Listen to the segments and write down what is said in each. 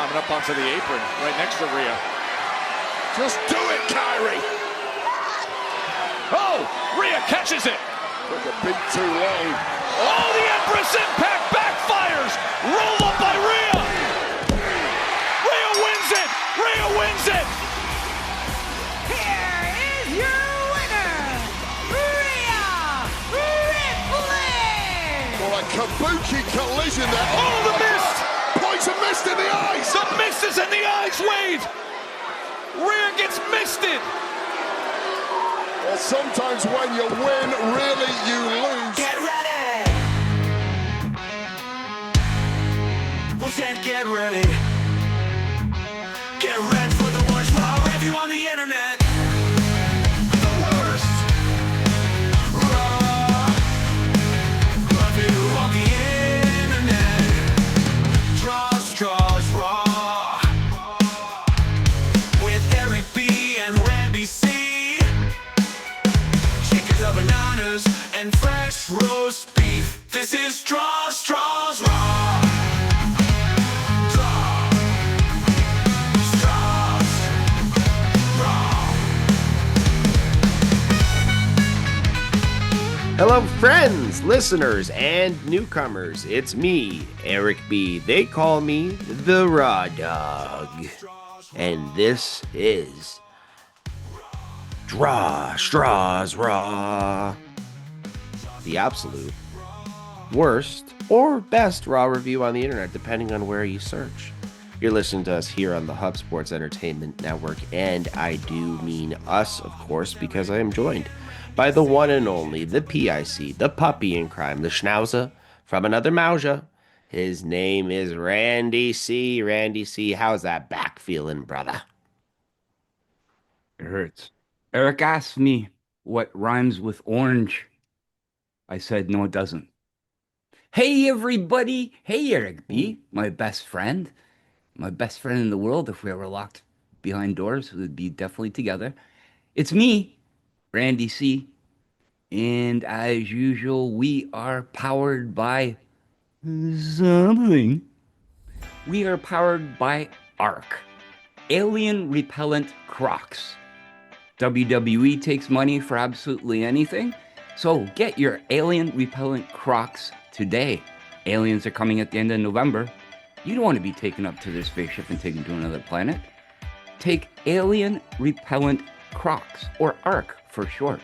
climbing up onto the apron right next to Rhea. Just do it, Kyrie! Oh, Rhea catches it! Took a bit too long. Oh, the Empress Impact backfires! Roll up by Rhea! Rhea wins it! Rhea wins it! Here is your winner, Rhea Ripley! Well, a kabuki collision there. Oh, the mist! Poison mist in the eyes! The mist is in the eyes, Wade! Rhea gets misted! Well, sometimes when you win, really you lose. Get ready! Roxanne, get ready! Get ready for the worst raw review on the internet! The worst raw review on the internet! STRAWS raw with Eric B and Randy C. Chickens of bananas and fresh roast beef. This is STRAWS raw. Hello, friends, listeners, and newcomers. It's me, Eric B. They call me the Raw Dog. And this is STRAWS Raw. The absolute worst or best Raw review on the internet, depending on where you search. You're listening to us here on the Hub Sports Entertainment Network, and I do mean us, of course, because I am joined by the one and only, the PIC, the puppy in crime, the schnauzer from another Mauja. His name is Randy C. Randy C., how's that back feeling, brother? It hurts. Eric asked me what rhymes with orange. I said, no, it doesn't. Hey, everybody. Hey, Eric B., my best friend. My best friend in the world. If we were locked behind doors, we would be definitely together. It's me, Randy C. And as usual, we are powered by something. We are powered by ARC, Alien Repellent Crocs. WWE takes money for absolutely anything, so get your Alien Repellent Crocs today. Aliens are coming at the end of November. You don't want to be taken up to their spaceship and taken to another planet. Take Alien Repellent Crocs, or ARC for short,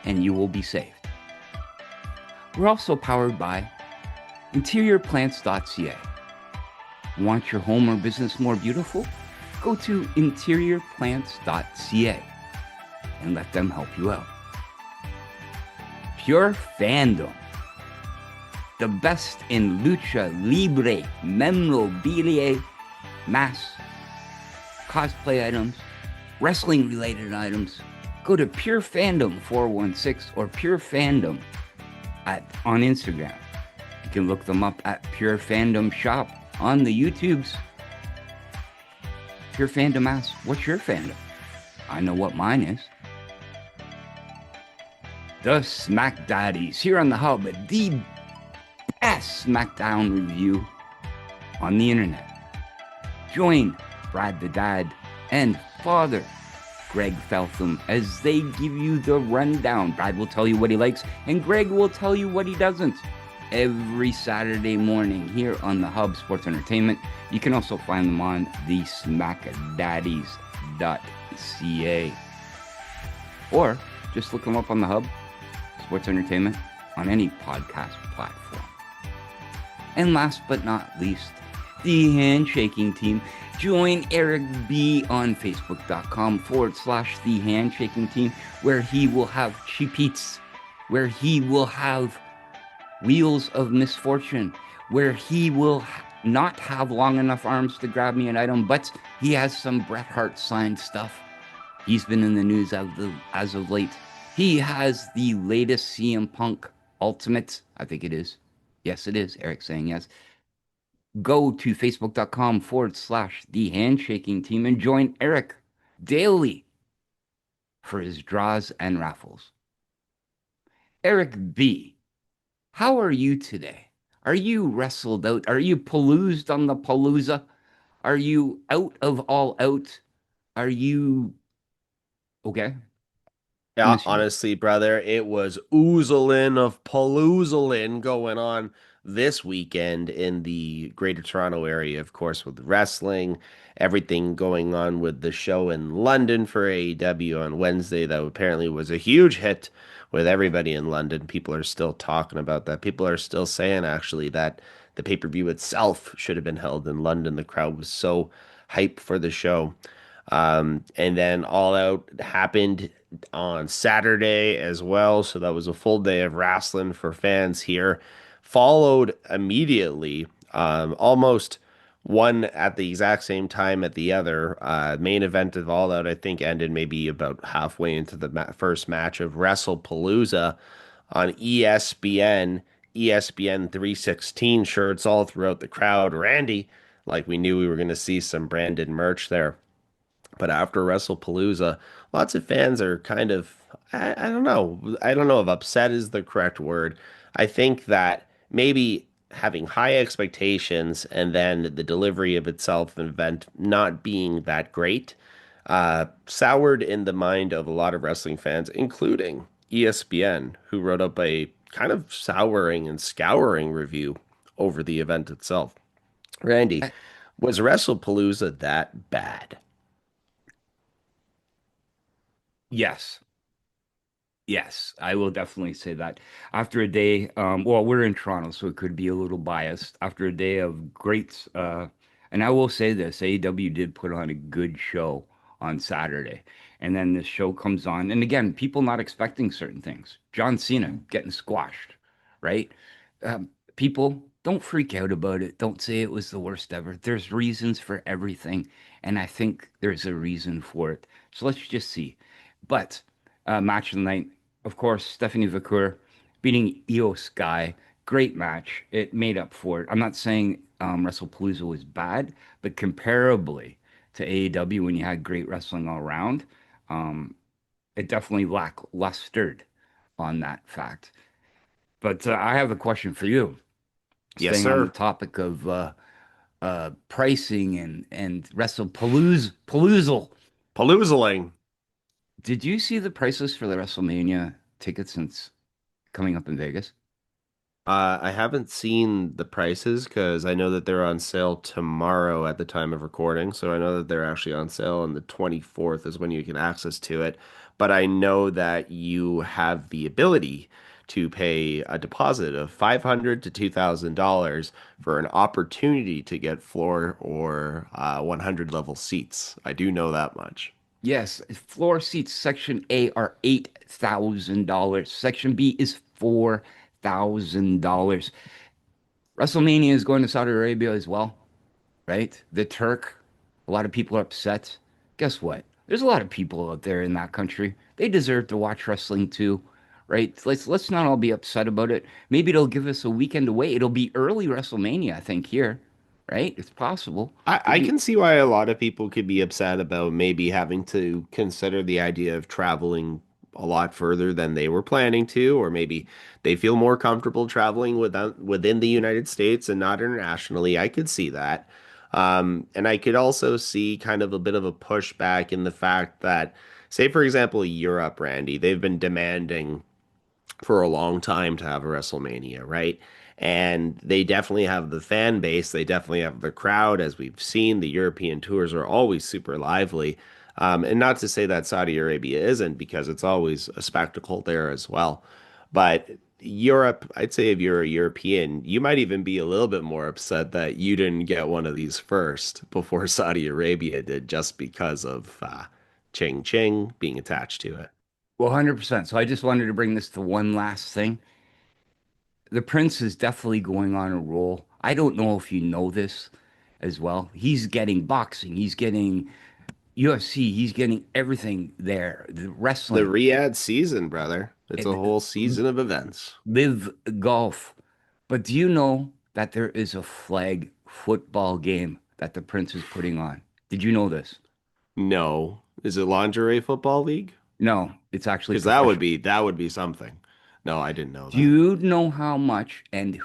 and you will be saved. We're also powered by interiorplants.ca. Want your home or business more beautiful? Go to interiorplants.ca and let them help you out. Pure Fandom. The best in lucha libre, memorabilia, masks, cosplay items, wrestling related items. Go to Pure Fandom 416 or Pure Fandom on Instagram. You can look them up at Pure Fandom Shop on the YouTubes. Pure Fandom asks, what's your fandom? I know what mine is. The Smack Daddies here on the Hub, the best SmackDown review on the internet. Join Brad the Dad and Father Greg Feltham as they give you the rundown. Brad will tell you what he likes and Greg will tell you what he doesn't. Every Saturday morning here on the Hub Sports Entertainment. You can also find them on the SmackDaddies.ca or just look them up on the Hub Sports Entertainment on any podcast platform. And last but not least, the Handshaking Team. Join Eric B on Facebook.com/The Handshaking Team, where he will have cheap eats, where he will have Wheels of Misfortune, where he will not have long enough arms to grab me an item, but he has some Bret Hart signed stuff. He's been in the news as of late. He has the latest CM Punk Ultimate, I think it is. Yes, it is. Eric saying yes. Go to Facebook.com/The Handshaking Team and join Eric daily for his draws and raffles. Eric B., how are you today? Are you wrestled out? Are you paloozed on the Palooza? Are you out of all out? Are you okay? I'm Yeah, listening. honestly, brother, it was oozling of paloozling going on this weekend in the Greater Toronto area, of course, with wrestling, everything going on with the show in London for AEW on Wednesday that apparently was a huge hit with everybody in London. People are still talking about that. People are still saying actually that the pay-per-view itself should have been held in London. The crowd was so hyped for the show. And then All Out happened on Saturday as well. So that was a full day of wrestling for fans here. Followed immediately, almost one at the exact same time at the other. Main event of All Out, I think, ended maybe about halfway into the first match of WrestlePalooza on ESPN. ESPN 316 shirts all throughout the crowd. Randy, like we knew we were going to see some branded merch there. But after WrestlePalooza, lots of fans are kind of, I don't know. I don't know if upset is the correct word. I think that maybe having high expectations and then the delivery of itself an event not being that great soured in the mind of a lot of wrestling fans, including ESPN, who wrote up a kind of souring and scouring review over the event itself. Randy, was WrestlePalooza that bad? Yes. Yes, I will definitely say that. After a day, well, we're in Toronto, so it could be a little biased. After a day of great, and I will say this, AEW did put on a good show on Saturday. And then this show comes on, and again, people not expecting certain things. John Cena getting squashed, right? People don't freak out about it. Don't say it was the worst ever. There's reasons for everything, and I think there's a reason for it. So let's just see. But match of the night. Of course, Stephanie Vaquer beating Io Sky. Great match. It made up for it. I'm not saying WrestlePalooza was bad, but comparably to AEW, when you had great wrestling all around, um, it definitely lacklustered on that fact. But I have a question for you. Yes, Staying on the sir. topic of pricing and WrestlePaloozle. Paloozaling. Did you see the prices for the WrestleMania tickets since coming up in Vegas? I haven't seen the prices because I know that they're on sale tomorrow at the time of recording. So I know that they're actually on sale on the 24th is when you get access to it. But I know that you have the ability to pay a deposit of $500 to $2,000 for an opportunity to get floor or 100 level seats. I do know that much. Yes, floor seats section A are $8,000. Section B is $4,000. WrestleMania is going to Saudi Arabia as well, right? The Turk, a lot of people are upset. Guess what? There's a lot of people out there in that country. They deserve to watch wrestling too, right? Let's not all be upset about it. Maybe it'll give us a weekend away. It'll be early WrestleMania, I think, here, right? It's possible. I Maybe can see why a lot of people could be upset about maybe having to consider the idea of traveling a lot further than they were planning to, or maybe they feel more comfortable traveling within the United States and not internationally. I could see that. And I could also see kind of a bit of a pushback in the fact that, say, for example, Europe, Randy, they've been demanding for a long time to have a WrestleMania, right? And they definitely have the fan base. They definitely have the crowd, as we've seen. The European tours are always super lively. And not to say that Saudi Arabia isn't, because it's always a spectacle there as well. But Europe, I'd say if you're a European, you might even be a little bit more upset that you didn't get one of these first before Saudi Arabia did, just because of Ching Ching being attached to it. 100%. So I just wanted to bring this to one last thing. The Prince is definitely going on a roll. I don't know if you know this as well. He's getting boxing, he's getting UFC, he's getting everything there. The The wrestling, Riyadh season, brother. It's a and whole season of events. live golf. But do you know that there is a flag football game that the Prince is putting on? Did you know this? No. Is it lingerie football league? No, it's actually Because that would professional. be that would be something. No, I didn't know Do that. you know how much? And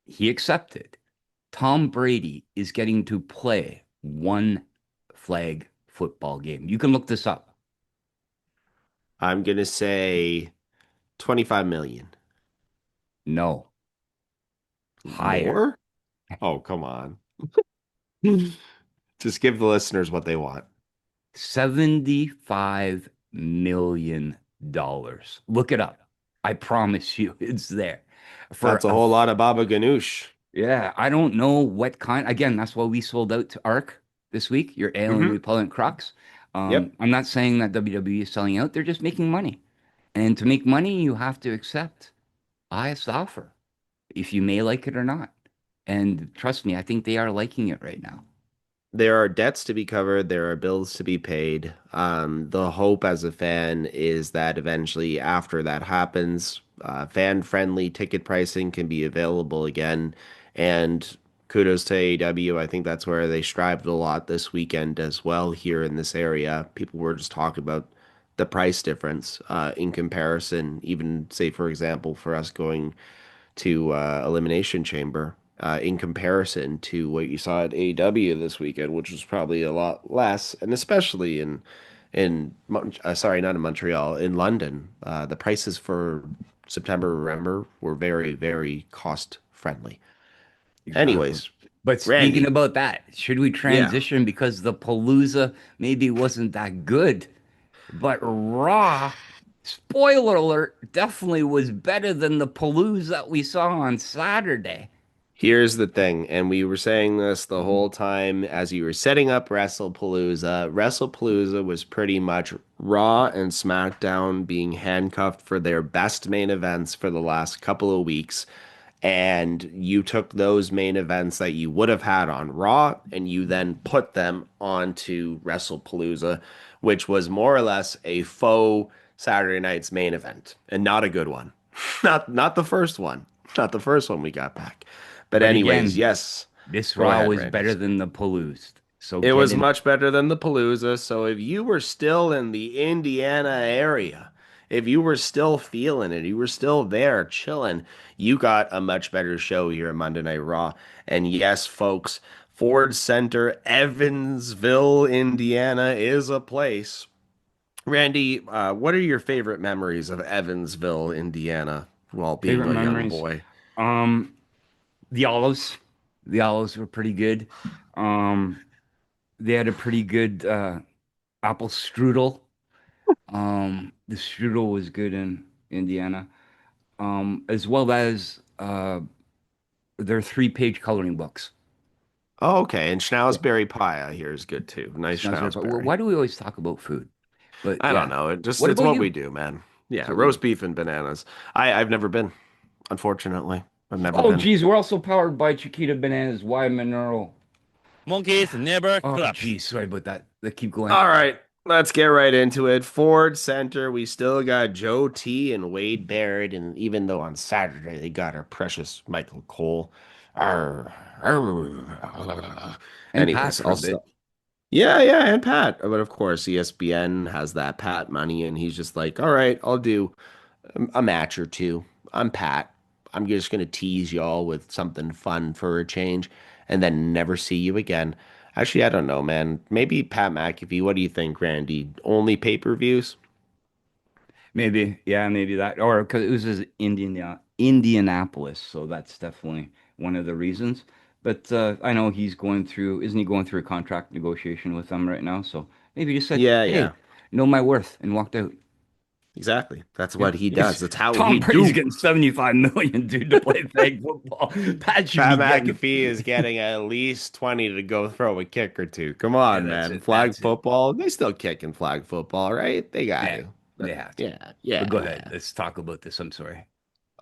he accepted. Tom Brady is getting to play one flag football game? You can look this up. I'm gonna say 25 million. No, higher. More? Oh, come on. Just give the listeners what they want. $75 million. Look it up. I promise you, it's there. For That's a whole lot of Baba Ganoush. yeah, I don't know what kind. Again, that's why we sold out to ARC this week. Your alien Hmm. repellent Crocs. Yep. I'm not saying that WWE is selling out. They're just making money. And to make money, you have to accept highest offer, if you may like it or not. And trust me, I think they are liking it right now. There are debts to be covered, there are bills to be paid. The hope as a fan is that eventually, after that happens, fan-friendly ticket pricing can be available again. And kudos to AEW. I think that's where they strived a lot this weekend as well here in this area. People were just talking about the price difference in comparison, even say, for example, for us going to Elimination Chamber in comparison to what you saw at AEW this weekend, which was probably a lot less, and especially sorry, not in Montreal, in London, the prices for September, remember, were very, very cost friendly. Exactly. Anyways, But speaking Randy, about that, should we yeah, transition because the Palooza maybe wasn't that good, but Raw, spoiler alert, definitely was better than the Palooza that we saw on Saturday. here's the thing, and we were saying this the whole time as you were setting up WrestlePalooza. WrestlePalooza was pretty much Raw and SmackDown being handcuffed for their best main events for the last couple of weeks. And you took those main events that you would have had on Raw and you then put them onto WrestlePalooza, which was more or less a faux Saturday night's main event and not a good one. Not the first one. Not the first one we got back. But But anyways, again, yes. this Go Raw ahead, was Randy. better than the Paloozed. So It get was in. much better than the Palooza. So if you were still in the Indiana area, if you were still feeling it, you were still there chilling, you got a much better show here at Monday Night Raw. And yes, folks, Ford Center, Evansville, Indiana is a place. Randy, what are your favorite memories of Evansville, Indiana, while being Favorite a young memories. boy? Um, the Olives. The Olives were pretty good. Um, they had a pretty good apple strudel. The strudel was good in Indiana. As well as their three-page coloring books. Oh, okay. And Yeah, Schnauzberry pie, I hear, is good too. Nice sounds right. But Schnauzberry. why do we always talk about food? But I don't yeah, know. what It's about what we you? do, man. Yeah, So we do. roast beef and bananas. I've never been, unfortunately. I've never Oh, been. geez, we're also powered by Chiquita Bananas. Why mineral? Monkeys never Oh, collapse. geez, sorry about that. Let keep going. All right, let's get right into it. Ford Center, we still got Joe T and Wade Barrett, and even though on Saturday they got our precious Michael Cole. Arr, arr. And Pat Anyways, for a bit. also, yeah, and Pat. But of course, ESPN has that Pat money, and he's just like, all right, I'll do a match or two. I'm Pat. I'm just gonna tease y'all with something fun for a change, and then never see you again. Actually, I don't know, man. Maybe Pat McAfee. What do you think, Randy? Only pay-per-views? Maybe, yeah, maybe that, or because it was his Indianapolis, so that's definitely one of the reasons. But I know he's going through, isn't he going through a contract negotiation with them right now? So maybe he just said, Yeah, "Hey, yeah, know my worth," and walked out. exactly. That's Yeah, what he he's does. That's how Tom he Brady's do. getting 75 million, dude, to play flag football. Pat should Pat be getting. McAfee is getting at least 20 to go throw a kick or two. Come Yeah, on, that's man. it. Flag That's it. football. They still kick in flag football, right? They got Yeah, to. they have to. Yeah, But yeah, go ahead. yeah. Let's talk about this. I'm sorry.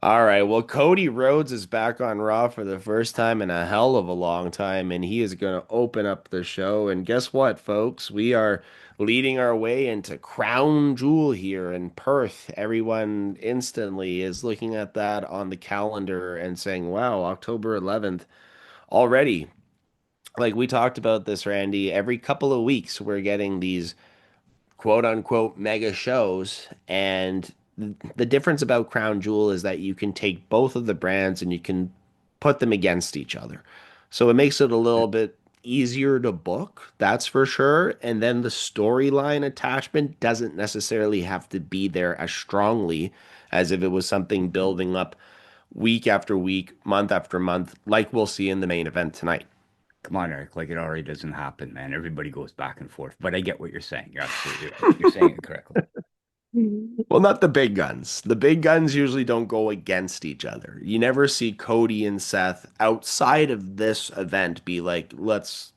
All right. Well, Cody Rhodes is back on Raw for the first time in a hell of a long time, and he is going to open up the show. And guess what, folks? We are leading our way into Crown Jewel here in Perth. Everyone instantly is looking at that on the calendar and saying, wow, October 11th already. Like we talked about this, Randy, every couple of weeks we're getting these quote unquote mega shows. And the difference about Crown Jewel is that you can take both of the brands and you can put them against each other. So it makes it a little bit easier to book, that's for sure. And then the storyline attachment doesn't necessarily have to be there as strongly as if it was something building up week after week, month after month, like we'll see in the main event tonight. Come on, Eric. Like it already doesn't happen, man. Everybody goes back and forth. But I get what you're saying. You're absolutely right. You're saying it correctly. Well, not the big guns. The big guns usually don't go against each other. You never see Cody and Seth outside of this event be like, let's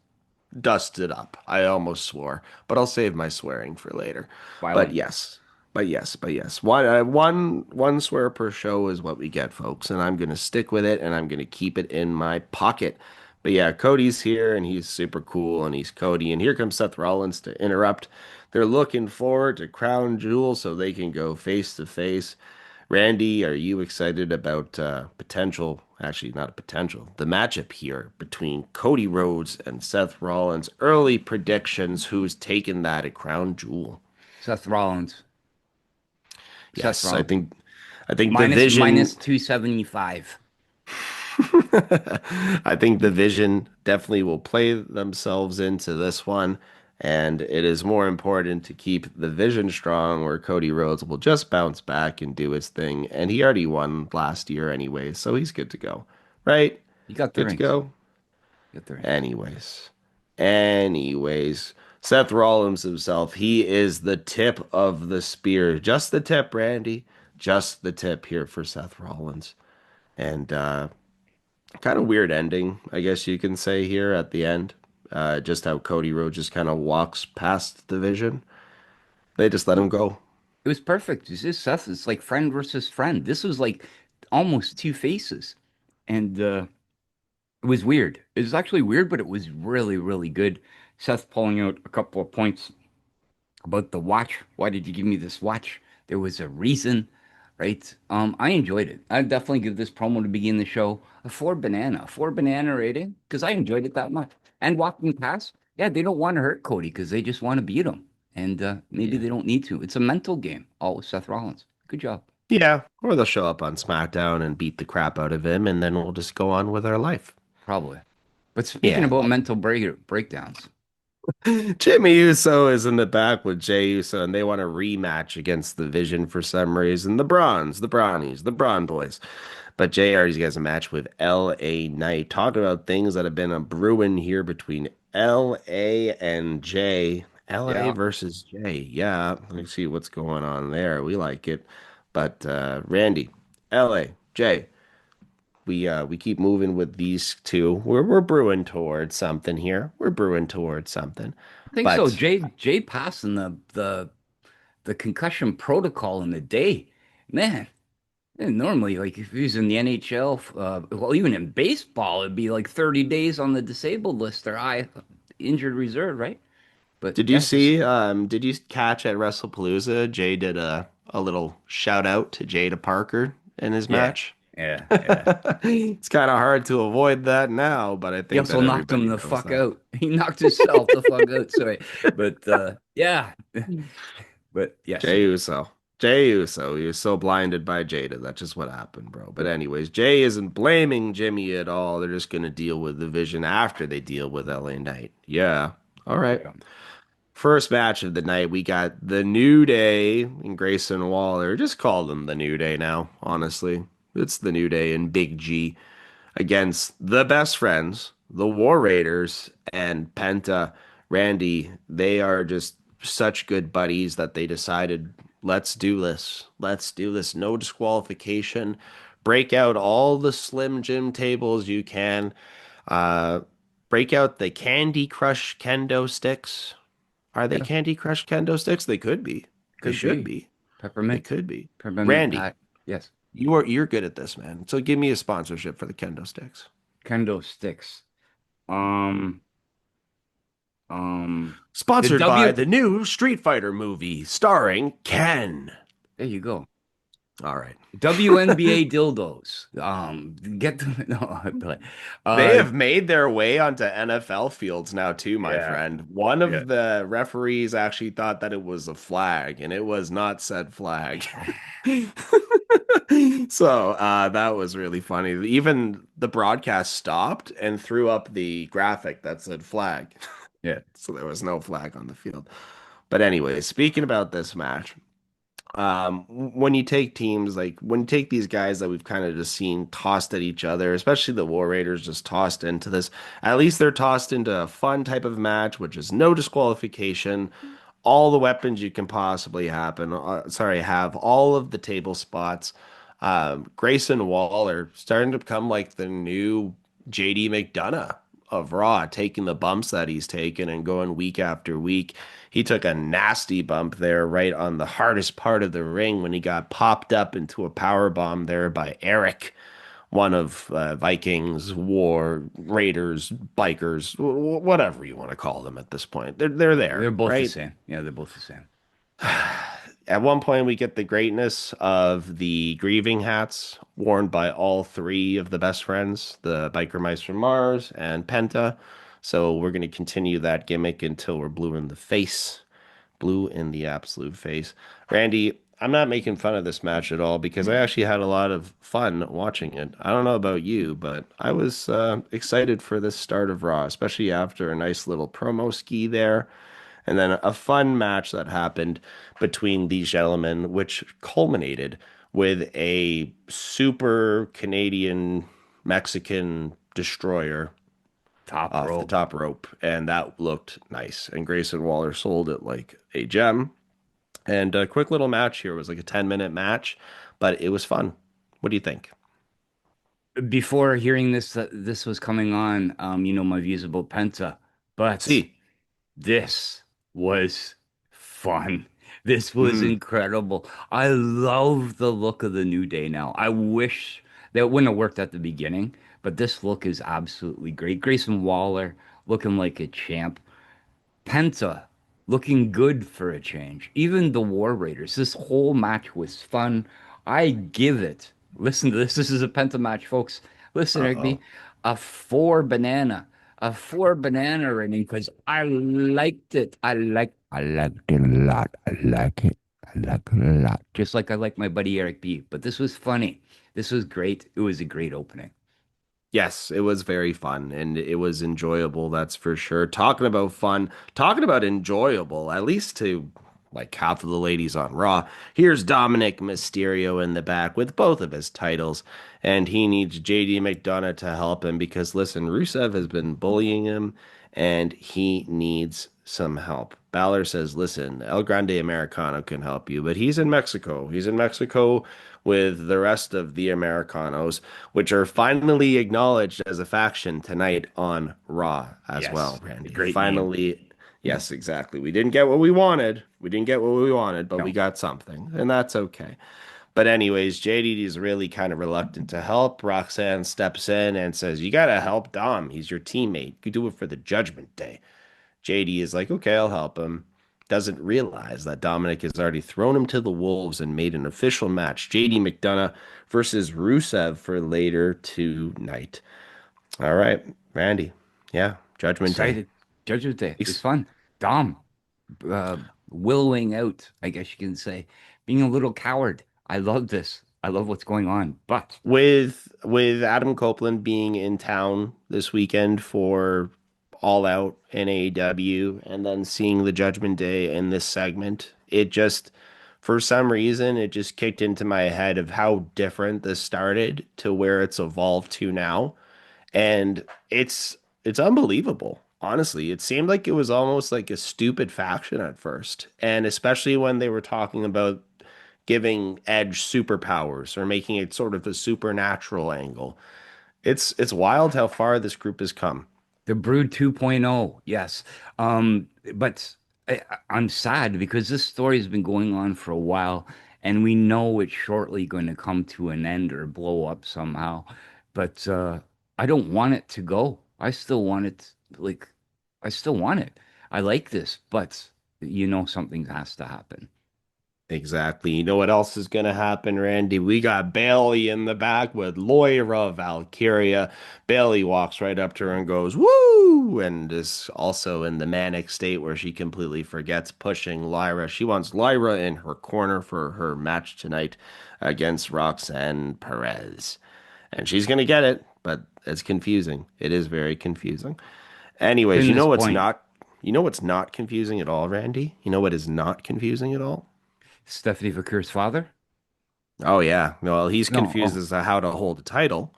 dust it up. I almost swore, but I'll save my swearing for later. But Violence. yes, but yes. One swear per show is what we get, folks, and I'm gonna stick with it, and I'm gonna keep it in my pocket. But yeah, Cody's here, and he's super cool, and he's Cody, and here comes Seth Rollins to interrupt. They're looking forward to Crown Jewel so they can go face to face. Randy, are you excited about potential, actually not a potential, the matchup here between Cody Rhodes and Seth Rollins? Early predictions, who's taken that at Crown Jewel? Seth Rollins. Seth Yes, I Rollins. think I think the Minus vision minus 275. I think the vision definitely will play themselves into this one. And it is more important to keep the vision strong, where Cody Rhodes will just bounce back and do his thing. And he already won last year anyway, so he's good to go. Right? You got the Good to rings. go? You got the rings. Anyways. Seth Rollins himself, he is the tip of the spear. Just the tip, Randy. Just the tip here for Seth Rollins. And kind of weird ending, I guess you can say here at the end. Just how Cody Rhodes just kind of walks past the vision. They just let him go. It was perfect. It's just Seth. It's like friend versus friend. This was like almost two faces. And it was weird. It was actually weird, but it was really, really good. Seth pulling out a couple of points about the watch. Why did you give me this watch? There was a reason, right? I enjoyed it. I'd definitely give this promo to begin the show a four banana rating because I enjoyed it that much. And walking past, yeah, they don't want to hurt Cody because they just want to beat him, and maybe Yeah. they don't need to. It's a mental game. All with Seth Rollins. Good job. Yeah, or they'll show up on SmackDown and beat the crap out of him, and then we'll just go on with our life. Probably. But speaking Yeah. about mental breakdowns, Jimmy Uso is in the back with Jay Uso, and they want a rematch against the Vision for some reason. The Bronze, the Brownies, the Braun Boys. But Jay already has a match with LA Knight. Talk about things that have been a brewing here between LA and Jay. LA yeah, versus Jay. Yeah, let's see what's going on there. We like it. But Randy, LA, Jay, we keep moving with these two. We're brewing towards something here. We're brewing towards something. I think so. But Jay passing the concussion protocol in the day, man. And normally, like if he was in the NHL, well, even in baseball, it'd be like 30 days on the disabled list or I injured reserve, right? But did you yeah, just see? Did you catch at WrestlePalooza? Jay did a little shout out to Jada Parker in his yeah, match. yeah. It's kind of hard to avoid that now, but I He think also that knocked him everybody the knows fuck that. out. He knocked himself the fuck out. Sorry, but yeah, but yes, Jay Uso. Jay Uso. He was so blinded by Jada. That's just what happened, bro. But anyways, Jay isn't blaming Jimmy at all. They're just gonna deal with the Vision after they deal with LA Knight. Yeah. All right. yeah. First match of the night, we got the New Day and Grayson Waller. Just call them the New Day now, honestly. It's the New Day and Big G against the best friends, the War Raiders, and Penta. Randy, they are just such good buddies that they decided, let's do this. Let's do this. No disqualification. Break out all the Slim Jim tables you can. Uh, break out the Candy Crush kendo sticks. Are they Yeah, Candy Crush kendo sticks? They could be. They could should be be. They peppermint, could be. peppermint Randy, pat. Yes, you're good at this, man. So give me a sponsorship for the kendo sticks. kendo sticks. Um, the Sponsored by W. the new Street Fighter movie starring Ken. There you go. All right. WNBA dildos. Get them. No, but, They uh, have made their way onto NFL fields now too, my yeah, friend. One yeah. of the referees actually thought that it was a flag, and it was not said flag. So that was really funny. Even the broadcast stopped and threw up the graphic that said flag. Yeah. So there was no flag on the field. But anyway, speaking about this match, when you take teams like when you take these guys that we've kind of just seen tossed at each other, especially the War Raiders just tossed into this, at least they're tossed into a fun type of match, which is no disqualification, all the weapons you can possibly have all of the table spots. Grayson Waller starting to become like the new JD McDonough of Raw, taking the bumps that he's taken and going week after week. He took a nasty bump there right on the hardest part of the ring when he got popped up into a power bomb there by Eric, one of Vikings, War, Raiders, Bikers, whatever you want to call them at this point. They're there, They're both the right? same. Yeah, they're both the same. At one point, we get the greatness of the grieving hats worn by all three of the best friends, the Biker Mice from Mars and Penta. So we're going to continue that gimmick until we're blue in the face. Blue in the absolute face. Randy, I'm not making fun of this match at all because I actually had a lot of fun watching it. I don't know about you, but I was excited for this start of Raw, especially after a nice little promo ski there. And then a fun match that happened between these gentlemen, which culminated with a super Canadian Mexican destroyer Top off the rope. top rope. And that looked nice. And Grayson Waller sold it like a gem. And a quick little match here was like a 10-minute match, but it was fun. What do you think? Before hearing this, that this was coming on, my views about Penta, but See, this was fun. This was mm, incredible. I love the look of the New Day now. I wish that wouldn't have worked at the beginning, but this look is absolutely great. Grayson Waller looking like a champ. Penta looking good for a change. Even the War Raiders. This whole match was fun. I give it. Listen to this. This is a Penta match, folks. Listen, uh-oh. Rigby. A four banana. A four banana rating because I liked it. I liked it a lot. I like it. I like it a lot. Just like I like my buddy Eric B. But this was funny. This was great. It was a great opening. Yes, it was very fun and it was enjoyable, that's for sure. Talking about fun, talking about enjoyable, at least to like half of the ladies on Raw. Here's Dominic Mysterio in the back with both of his titles, and he needs JD McDonough to help him because listen, Rusev has been bullying him and he needs some help. Balor says, listen, El Grande Americano can help you, but he's in Mexico. He's in Mexico with the rest of the Americanos, which are finally acknowledged as a faction tonight on Raw as well, Yes. A Randy. great name. Finally, yes, exactly. We didn't get what we wanted. We didn't get what we wanted, but we No. got something, and that's okay. But anyways, JD is really kind of reluctant to help. Roxanne steps in and says, "You gotta help Dom. He's your teammate. You do it for the Judgment Day." JD is like, "Okay, I'll help him." Doesn't realize that Dominic has already thrown him to the wolves and made an official match. JD McDonough versus Rusev for later tonight. All right, Randy. Yeah, Judgment Day. Excited. Judgment Day. It's Ex- fun. Dom, uh, willowing out, I guess you can say, being a little coward. I love this. I love what's going on. But with Adam Copeland being in town this weekend for All Out in AEW and then seeing the Judgment Day in this segment, it just for some reason it just kicked into my head of how different this started to where it's evolved to now. And it's unbelievable. Honestly, it seemed like it was almost like a stupid faction at first. And especially when they were talking about giving Edge superpowers or making it sort of a supernatural angle. It's wild how far this group has come. the Brood 2.0, yes. But I'm sad because this story has been going on for a while, and we know it's shortly going to come to an end or blow up somehow. But I don't want it to go. I still want it, like, I still want it. I like this, but something has to happen. Exactly. You know what else is going to happen, Randy? We got Bayley in the back with Loira Valkyria. Bayley walks right up to her and goes, "Woo!" and is also in the manic state where she completely forgets pushing Lyra. She wants Lyra in her corner for her match tonight against Roxanne Perez. And she's going to get it, but it's confusing. It is very confusing. Anyways, Pin you know this what's point. not you know what's not confusing at all, Randy? You know what is not confusing at all? Stephanie Vaquer's father? Oh yeah. Well, he's No. confused Oh. as to how to hold a title.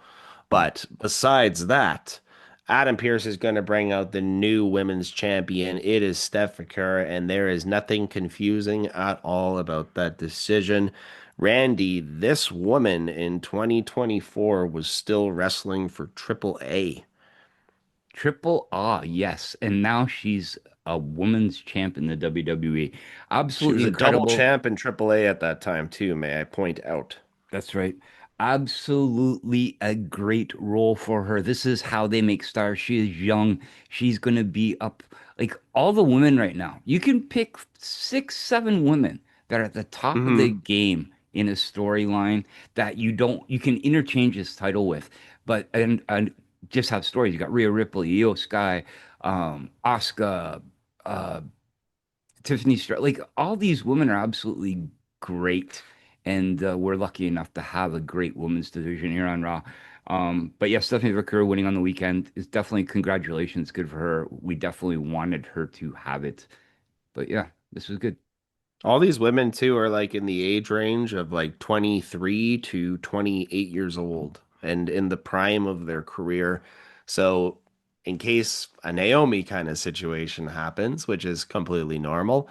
But besides that, Adam Pearce is going to bring out the new women's champion. It is Steph Vaquer, and there is nothing confusing at all about that decision. Randy, this woman in 2024 was still wrestling for Triple A. Triple A, yes. And now she's a women's champ in the WWE. She Absolutely was a double incredible. champ in Triple A at that time too, may I point out. That's right. Absolutely a great role for her. This is how they make stars. She is young. She's going to be up like all the women right now. You can pick six, seven women that are at the top of the Hmm. game in a storyline that you can interchange this title with, but and just have stories. You got Rhea Ripley, Io Sky, Asuka, uh, Tiffany Stratton, like all these women are absolutely great, and we're lucky enough to have a great women's division here on Raw. But yeah, Stephanie Vaquer winning on the weekend is definitely congratulations, good for her. We definitely wanted her to have it, but yeah, this was good. All these women too are like in the age range of like 23 to 28 years old and in the prime of their career. So in case a Naomi kind of situation happens, which is completely normal,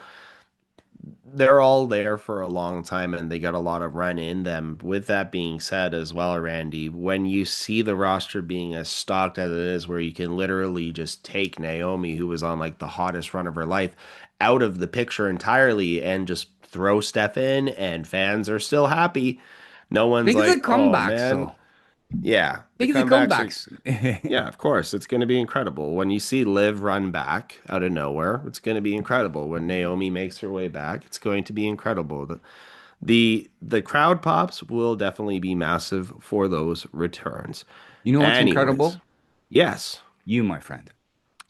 they're all there for a long time and they got a lot of run in them. With that being said, as well, Randy, when you see the roster being as stocked as it is, where you can literally just take Naomi, who was on like the hottest run of her life, out of the picture entirely and just throw Steph in, and fans are still happy. No one's Think of the like, oh comebacks, man, though. yeah, the Think of the comebacks are comebacks. yeah, of course. It's going to be incredible. When you see Liv run back out of nowhere, it's going to be incredible. When Naomi makes her way back, it's going to be incredible. The crowd pops will definitely be massive for those returns. You know what's Anyways, incredible? yes. You, my friend.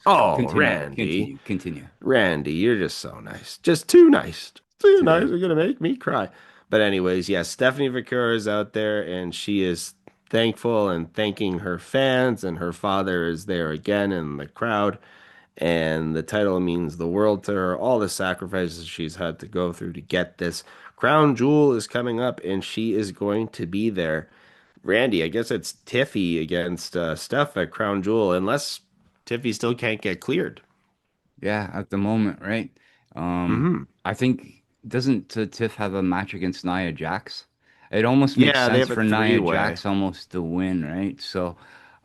Oh, Continue, Randy. continue, continue. Randy, you're just so nice. Just too nice. Too nice. Today. You're gonna make me cry. But anyways, yes, Stephanie Vaquer is out there and she is thankful and thanking her fans, and her father is there again in the crowd. And the title means the world to her. All the sacrifices she's had to go through to get this crown jewel is coming up, and she is going to be there. Randy, I guess it's Tiffy against Steph at Crown Jewel, unless Tiffy still can't get cleared. Yeah, at the moment, right? Hmm. I think doesn't Tiff have a match against Nia Jax? It almost makes Yeah, they sense have a for Nia three-way. Jax almost to win, right? So,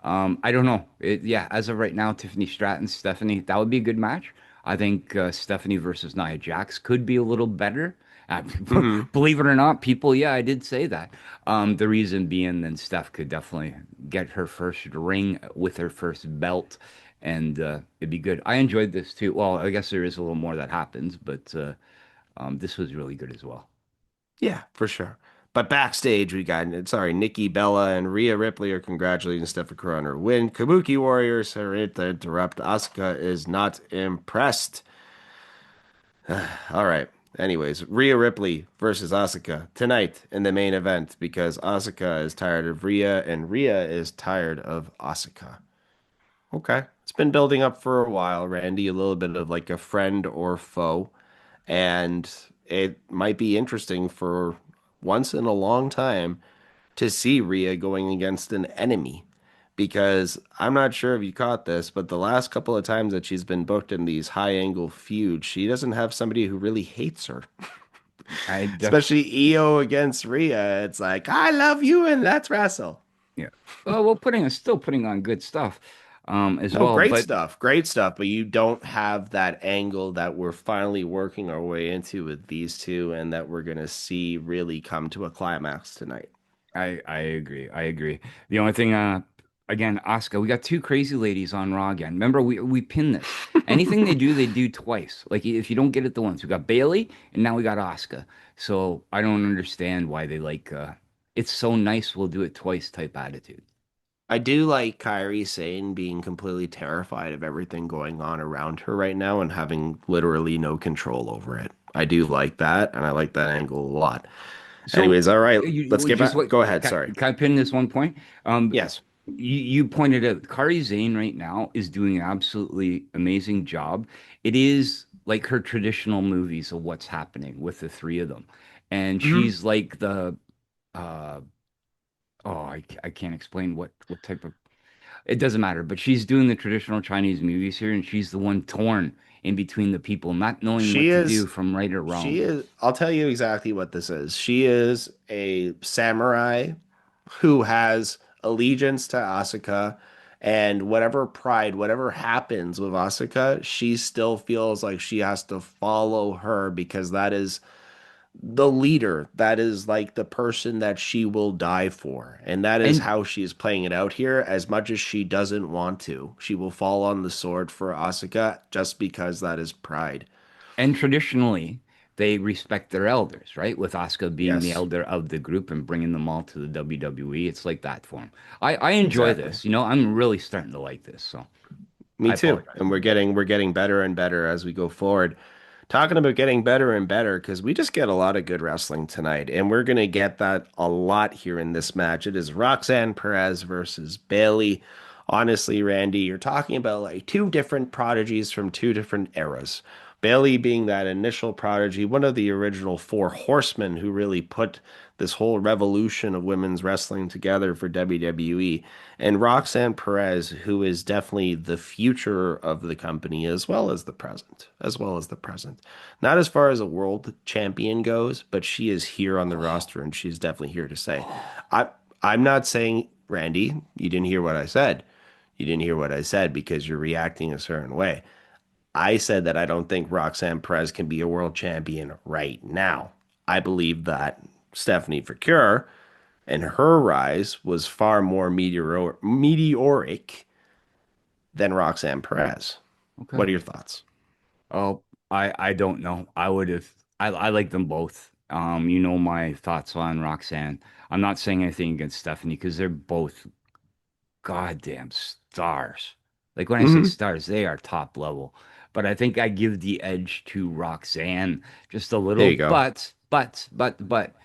I don't know. Yeah, as of right now, Tiffany Stratton, Stephanie, that would be a good match. I think Stephanie versus Nia Jax could be a little better. Hmm. Believe it or not, people, yeah, I did say that. The reason being, then Steph could definitely get her first ring with her first belt, and it'd be good. I enjoyed this too. Well, I guess there is a little more that happens, but this was really good as well. Yeah, for sure. But backstage, we got, sorry, Nikki Bella and Rhea Ripley are congratulating Stephanie on her win. Kabuki Warriors are here to interrupt. Asuka is not impressed. All right. Anyways, Rhea Ripley versus Asuka tonight in the main event because Asuka is tired of Rhea and Rhea is tired of Asuka. Okay. It's been building up for a while, Randy, a little bit of like a friend or foe. And it might be interesting for once in a long time to see Rhea going against an enemy. Because I'm not sure if you caught this, but the last couple of times that she's been booked in these high angle feuds, she doesn't have somebody who really hates her. I def Especially EO against Rhea. It's like, I love you and let's wrestle. Yeah. Well, we're still putting on good stuff, as No, well. great But stuff. Great stuff. But you don't have that angle that we're finally working our way into with these two and that we're going to see really come to a climax tonight. I agree. I agree. The only thing Again, Asuka, we got two crazy ladies on Raw again. Remember, we pinned this. Anything they do twice. Like if you don't get it the once, we got Bayley and now we got Asuka. So I don't understand why they like it's so nice we'll do it twice type attitude. I do like Kyrie Sane being completely terrified of everything going on around her right now and having literally no control over it. I do like that, and I like that angle a lot. So Anyways, all right, let's you get just back. what Go ahead. Sorry. can I pin this one point? Yes. You pointed out Kari Zane right now is doing an absolutely amazing job. It is like her traditional movies of what's happening with the three of them. And Mhm. she's like the uh I can't explain what type of it doesn't matter, but she's doing the traditional Chinese movies here and she's the one torn in between the people, not knowing She what to is. do from right or She wrong. is. I'll tell you exactly what this is. She is a samurai who has allegiance to Asuka, and whatever pride, whatever happens with Asuka, she still feels like she has to follow her because that is the leader. That is like the person that she will die for. And that is And how she is playing it out here. As much as she doesn't want to, she will fall on the sword for Asuka just because that is pride. And traditionally, they respect their elders, right? With Asuka being the Yes, elder of the group and bringing them all to the WWE, it's like that for him. I enjoy exactly. this. You know, I'm really starting to like this. So Me I too. apologize. And we're getting better and better as we go forward. Talking about getting better and better because we just get a lot of good wrestling tonight, and we're gonna get that a lot here in this match. It is Roxanne Perez versus Bayley. Honestly, Randy, you're talking about like two different prodigies from two different eras. Bayley being that initial prodigy, one of the original four horsemen who really put this whole revolution of women's wrestling together for WWE, and Roxanne Perez, who is definitely the future of the company as well as the present, as well as the present. Not as far as a world champion goes, but she is here on the roster and she's definitely here to say. I I'm not saying, Randy, you didn't hear what I said. You didn't hear what I said because you're reacting a certain way. I said that I don't think Roxanne Perez can be a world champion right now. I believe that Stephanie Vaquer and her rise was far more meteoric than Roxanne Perez. Okay. What are your thoughts? Oh, I don't know. I like them both. You know my thoughts on Roxanne. I'm not saying anything against Stephanie because they're both goddamn stars. Like when I say Hmm. stars, they are top level. But I think I give the edge to Roxanne just a There little. you go. But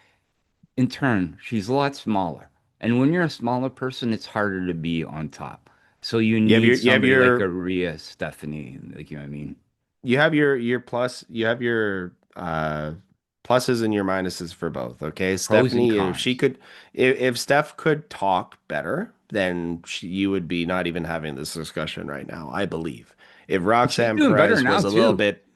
in turn, she's a lot smaller. And when you're a smaller person, it's harder to be on top. So you You have need your you have somebody like a your Rhea, Stephanie, like you know what I mean? you have your pluses and your minuses for both. Okay, Pros and Stephanie, cons. if Steph could talk better, then you would be not even having this discussion right now, I believe. If And she's Roxanne doing better Perez now was a little too. bit,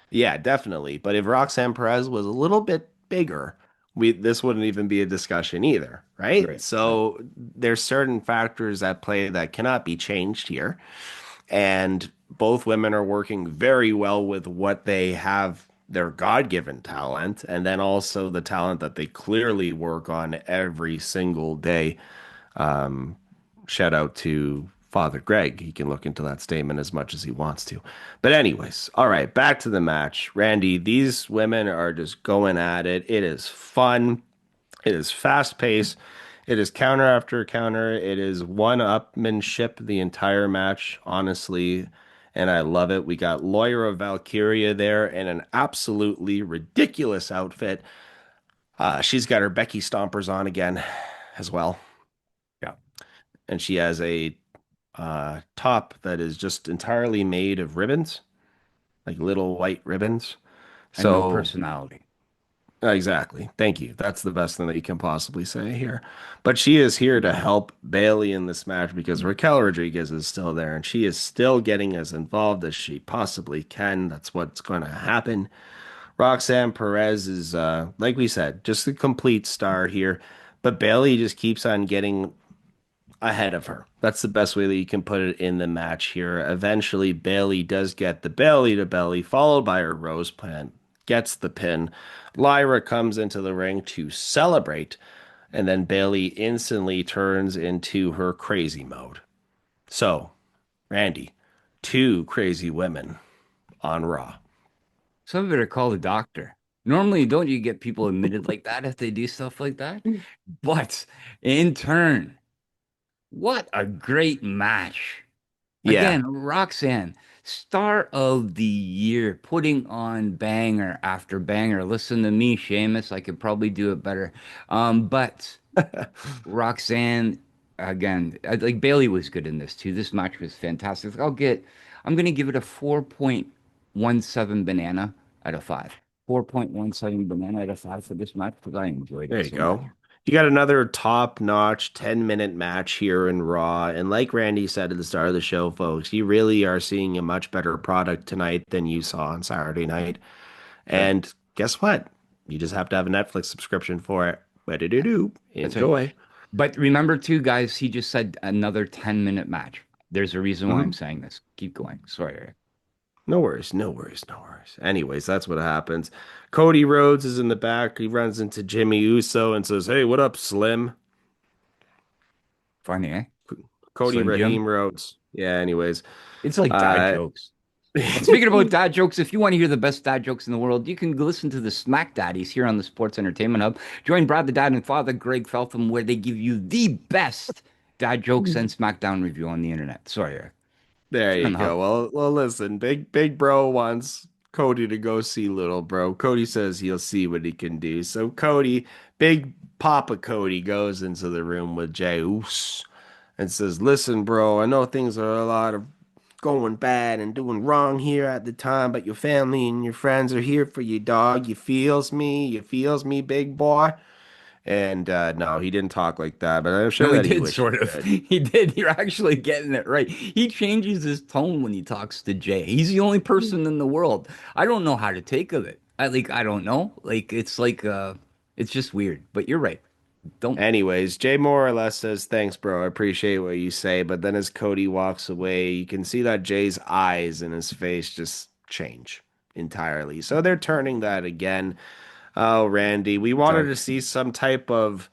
yeah, definitely. But if Roxanne Perez was a little bit bigger, we this wouldn't even be a discussion either, right? Right, right. So there's certain factors at play that cannot be changed here. And both women are working very well with what they have, their God-given talent, and then also the talent that they clearly work on every single day. Um, Shout out to Father Greg. He can look into that statement as much as he wants to. But anyways, all right, back to the match. Randy, these women are just going at it. It is fun. It is fast paced. It is counter after counter. It is one-upmanship the entire match, honestly. And I love it. We got Lawyer Valkyria there in an absolutely ridiculous outfit. She's got her Becky Stompers on again as well. Yeah. And she has a top that is just entirely made of ribbons, like little white ribbons. And no So personality. exactly. Thank you. That's the best thing that you can possibly say here. But she is here to help Bayley in this match because Raquel Rodriguez is still there and she is still getting as involved as she possibly can. That's what's going to happen. Roxanne Perez is, like we said, just a complete star here. But Bayley just keeps on getting ahead of her. That's the best way that you can put it in the match here. Eventually, Bayley does get the belly to belly, followed by her rose plant, gets the pin. Lyra comes into the ring to celebrate. And then Bayley instantly turns into her crazy mode. So, Randy, two crazy women on Raw. Some better call the doctor. Normally, don't you get people admitted like that if they do stuff like that? But in turn, what a great match. Yeah. Again, Roxanne, star of the year, putting on banger after banger. Listen to me, Sheamus. I could probably do it better. But Roxanne, again, like Bailey was good in this too. This match was fantastic. I'm gonna give it a 4.17 banana out of 5. 4.17 banana out of 5 for this match because I enjoyed There it you so much. go. You got another top-notch 10-minute match here in Raw. And like Randy said at the start of the show, folks, you really are seeing a much better product tonight than you saw on Saturday night. Sure. And guess what? You just have to have a Netflix subscription for it. Yeah, Do that's right. enjoy. But remember too, guys, he just said another 10-minute match. There's a reason why I'm Mhm. saying this. Keep going. Sorry, Eric. No worries, no worries, no worries. Anyways, that's what happens. Cody Rhodes is in the back. He runs into Jimmy Uso and says, "Hey, what up, Slim?" Funny, eh? Cody Slim Jim. Raheem Rhodes. Yeah, anyways. It's like dad Uh jokes. And speaking about dad jokes, if you want to hear the best dad jokes in the world, you can go listen to the Smack Daddies here on the Sports Entertainment Hub. Join Brad the Dad and Father Greg Feltham, where they give you the best dad jokes and SmackDown review on the internet. Sorry, Eric. There Here you on the Hub. go. Well, listen, big bro wants Cody to go see little bro. Cody says he'll see what he can do. So Cody, big Papa Cody, goes into the room with Jey Uso and says, "Listen, bro, I know things are a lot of going bad and doing wrong here at the time, but your family and your friends are here for you, dog. You feels me? You feels me, big boy?" And no, he didn't talk like that, but I'm sure No, he that he did wished he sort of. did. He did. You're actually getting it right. He changes his tone when he talks to Jay. He's the only person in the world. I don't know how to take of it. I don't know. It's just weird. But you're right. Don't Anyways, Jay more or less says, "Thanks, bro. I appreciate what you say." But then as Cody walks away, you can see that Jay's eyes and his face just change entirely. So they're turning that again. Oh, Randy, we wanted to dark. see some type of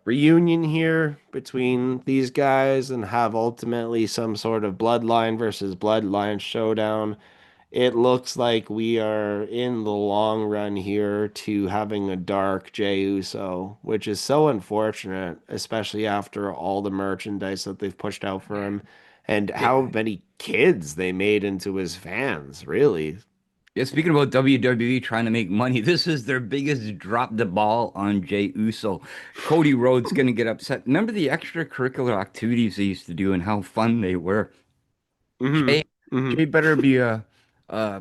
reunion here between these guys and have ultimately some sort of bloodline versus bloodline showdown. It looks like we are in the long run here to having a dark Jey Uso, which is so unfortunate, especially after all the merchandise that they've pushed out for him and how Yeah. many kids they made into his fans, really. Yeah, speaking about WWE trying to make money, this is their biggest drop the ball on Jay Uso. Cody Rhodes gonna get upset. Remember the extracurricular activities they used to do and how fun they were? Hmm. Jay, Hmm. Jay uh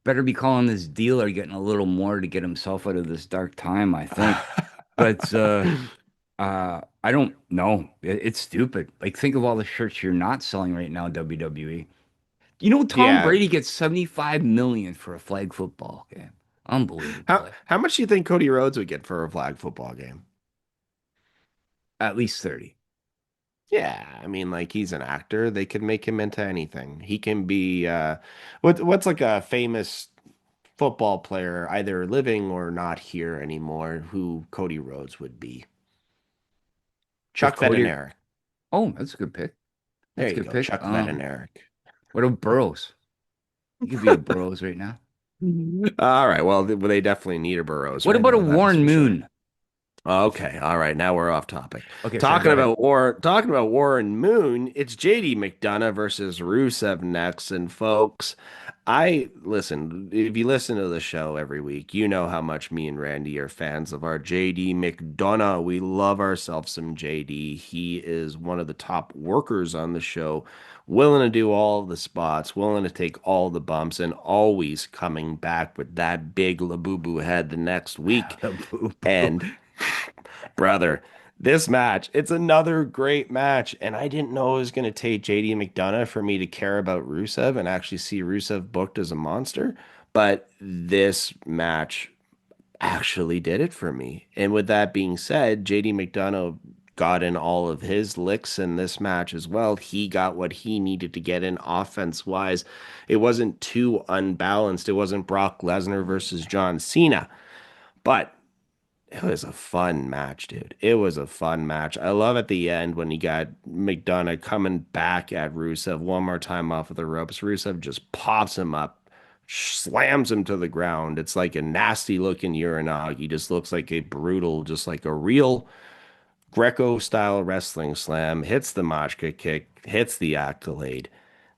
better be calling this deal or getting a little more to get himself out of this dark time, I think. But I don't know. It's stupid. Like think of all the shirts you're not selling right now, WWE. You know, Tom Yeah. Brady gets 75 million for a flag football game. How Unbelievable. how much do you think Cody Rhodes would get for a flag football game? At least 30. Yeah, I mean, like he's an actor. They could make him into anything. He can be what's like a famous football player, either living or not here anymore, who Cody Rhodes would be. If Chuck Cody, Veterinary. oh, that's a good pick. There That's a you good go, pick. Chuck Veterinary. What about Burrows? You could be a Burrows right now. All right, well, they definitely need a Burrows What right about a now, that is Warren for sure. Moon? If Okay, all right, now we're off topic. okay, sorry, go ahead. Talking about Warren Moon, it's JD McDonough versus Rusev next. And folks, I listen, if you listen to the show every week, you know how much me and Randy are fans of our JD McDonough. We love ourselves some JD. He is one of the top workers on the show, willing to do all the spots, willing to take all the bumps, and always coming back with that big Labubu head the next week. Boo boo. And brother, this match, it's another great match. And I didn't know it was going to take JD McDonough for me to care about Rusev and actually see Rusev booked as a monster. But this match actually did it for me. And with that being said, JD McDonough got in all of his licks in this match as well. He got what he needed to get in offense wise. It wasn't too unbalanced. It wasn't Brock Lesnar versus John Cena. But It was a fun match, dude. It was a fun match. I love at the end when you got McDonough coming back at Rusev one more time off of the ropes. Rusev just pops him up, slams him to the ground. It's like a nasty looking Uranage. He just looks like a brutal, just like a real Greco style wrestling slam. Hits the Machka kick, hits the accolade.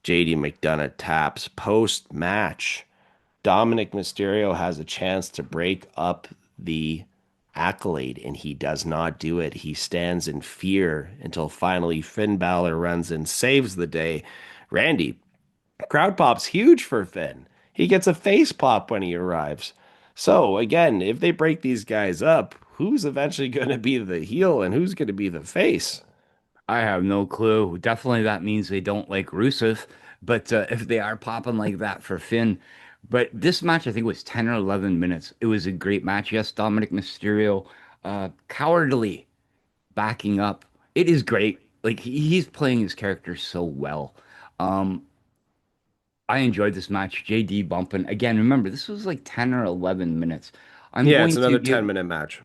JD McDonough taps post match. Dominic Mysterio has a chance to break up the accolade, and he does not do it. He stands in fear until finally Finn Balor runs and saves the day. Randy, crowd pop's huge for Finn. He gets a face pop when he arrives. So, again, if they break these guys up, who's eventually going to be the heel and who's going to be the face? I have no clue. Definitely that means they don't like Rusev, but if they are popping like that for Finn. But this match, I think, was 10 or 11 minutes. It was a great match. Yes, Dominic Mysterio, cowardly backing up. It is great. Like he's playing his character so well. Um, I enjoyed this match. JD bumping. Again, remember, this was like 10 or 11 minutes. I'm Yeah, it's going to another give 10-minute match.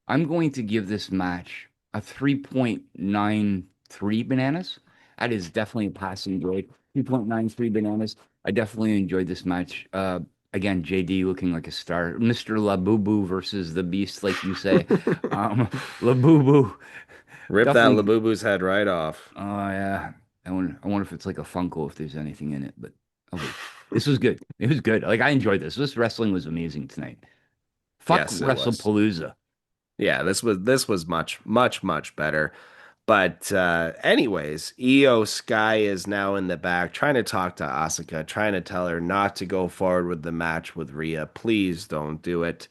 I'm going to give this match a 3.93 bananas. That is definitely a passing grade. 3.93 bananas. I definitely enjoyed this match. Again, JD looking like a star. Mr. Labubu versus the Beast, like you say. Labubu Rip that definitely. Labubu's head right off. Oh yeah. I wonder if it's like a Funko, if there's anything in it. But oh wait, this was good. It was good. Like I enjoyed this. This wrestling was amazing tonight. Fuck Yes, it was. WrestlePalooza. Yeah, this was much better. But anyways, Io Sky is now in the back trying to talk to Asuka, trying to tell her not to go forward with the match with Rhea. Please don't do it.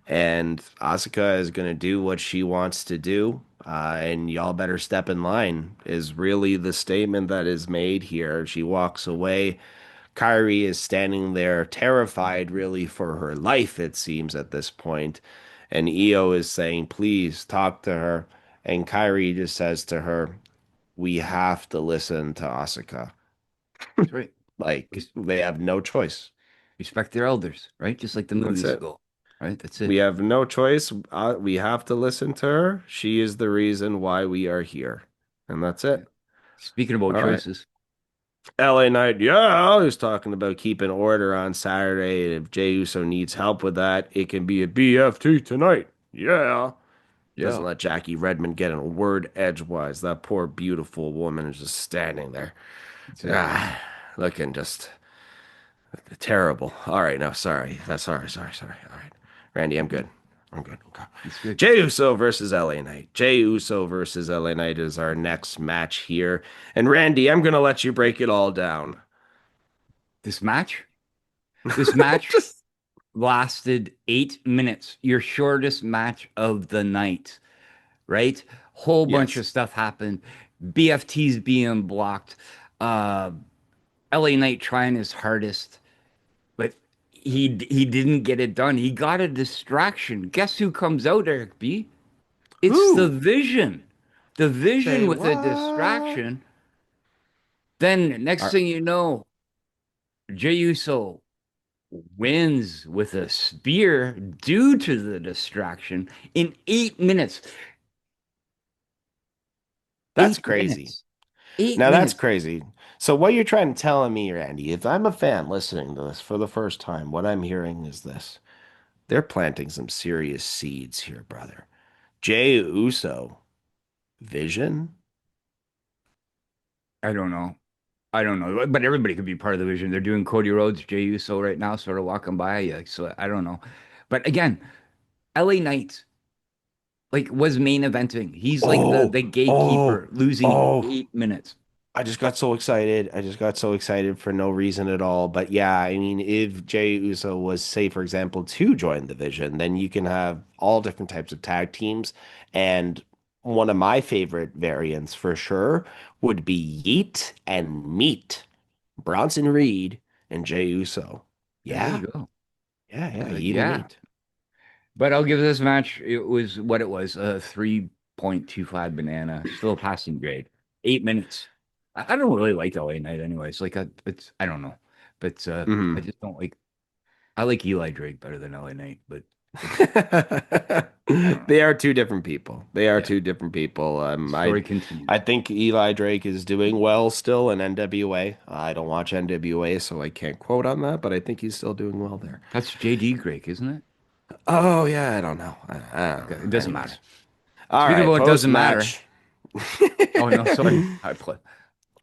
And Asuka is going to do what she wants to do. And y'all better step in line, is really the statement that is made here. She walks away. Kyrie is standing there, terrified, really, for her life, it seems, at this point. And Io is saying, please talk to her. And Kyrie just says to her, we have to listen to Asuka. That's right. Like, they have no choice. Respect their elders, right? Just like the That's movies it. go, right? That's We it. have no choice. We have to listen to her. She is the reason why we are here. And that's Yeah. it. Speaking about All right. choices, LA Knight, yeah, I was talking about keeping order on Saturday. And if Jay Uso needs help with that, it can be a BFT tonight. Yeah. Doesn't yeah, let Jackie Redmond get in a word edgewise. That poor, beautiful woman is just standing there. that's it. Ah, looking just terrible. All right, no, sorry. That's sorry. All right. Randy, I'm good. I'm good. Okay. It's good. Jey Uso versus LA Knight. Jey Uso versus LA Knight is our next match here. And Randy, I'm gonna let you break it all down. This match, this match Just lasted 8 minutes. Your shortest match of the night, right? Whole bunch yes. of stuff happened. BFTs being blocked. Uh, LA Knight trying his hardest, but he didn't get it done. He got a distraction. Guess who comes out, Eric B? It's the Who? Vision. The Vision Say with a what? distraction. Then next Are- thing you know, Jey Uso wins with a spear due to the distraction in 8 minutes. That's Eight crazy. minutes. Eight Now that's minutes. crazy. So what you're trying to tell me, Randy, if I'm a fan listening to this for the first time, what I'm hearing is this. They're planting some serious seeds here, brother. Jey Uso, Vision? I don't know. I don't know, but everybody could be part of the Vision. They're doing Cody Rhodes, Jey Uso right now, sort of walking by you. So I don't know. But again, LA Knight like was main eventing. He's like the Oh, the oh, gatekeeper, losing oh. 8 minutes. I just got so excited. I just got so excited for no reason at all. But yeah, I mean, if Jey Uso was, say, for example, to join the Vision, then you can have all different types of tag teams. And one of my favorite variants for sure would be Yeet and Meat. Bronson Reed and Jey Uso. Yeah, there Yeah, you go. yeah, Yeet and Yeah, Meat. but I'll give this match. It was what it was. A 3.25 banana, still a passing grade. 8 minutes. I don't really like LA Knight, anyways. Like, I don't know, but I Hmm. just don't like. I like Eli Drake better than LA Knight, but They are two different people. They are Yeah. two different people. Story continues. I think Eli Drake is doing well still in NWA. I don't watch NWA, so I can't quote on that, but I think he's still doing well there. That's JD Drake, isn't it? Oh yeah, I don't know. I don't Okay, know. it doesn't matter. Anyways, all Speaking of right. what Post doesn't matter. match. Oh no, sorry. I play.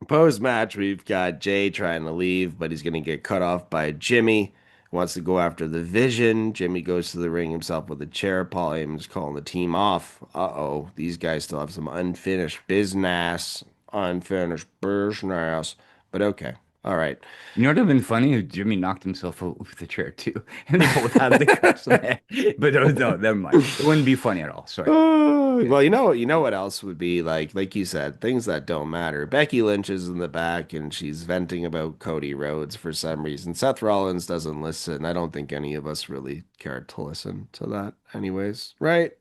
Post match, we've got Jay trying to leave, but he's going to get cut off by Jimmy. Wants to go after the Vision. Jimmy goes to the ring himself with a chair. Paul Heyman's calling the team off. Uh-oh, these guys still have some unfinished business. Unfinished business. But okay, all right. You know what would have been funny if Jimmy knocked himself out with the chair too, and they both had the cuts on their head. But no, never mind. It wouldn't be funny at all. Sorry. Well, you know what else would be like you said, things that don't matter. Becky Lynch is in the back and she's venting about Cody Rhodes for some reason. Seth Rollins doesn't listen. I don't think any of us really cared to listen to that anyways. Right?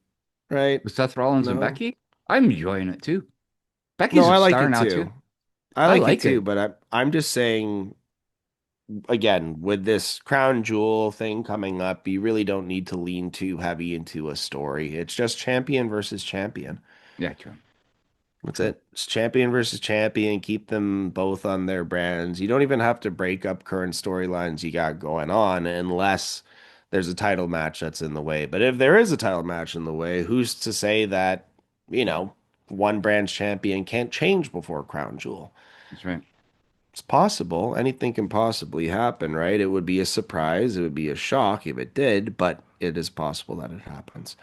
Right? With Seth Rollins and No. Becky, I'm enjoying it too. No, Becky's a I like star it now too. too. I I like it like too, it. but I'm just saying again, with this crown jewel thing coming up, you really don't need to lean too heavy into a story. It's just champion versus champion. Yeah, true. That's True. it. It's champion versus champion. Keep them both on their brands. You don't even have to break up current storylines you got going on unless there's a title match that's in the way. But if there is a title match in the way, who's to say that, you know, one brand's champion can't change before Crown Jewel? That's right. It's possible. Anything can possibly happen, right? It would be a surprise. It would be a shock if it did, but it is possible that it happens.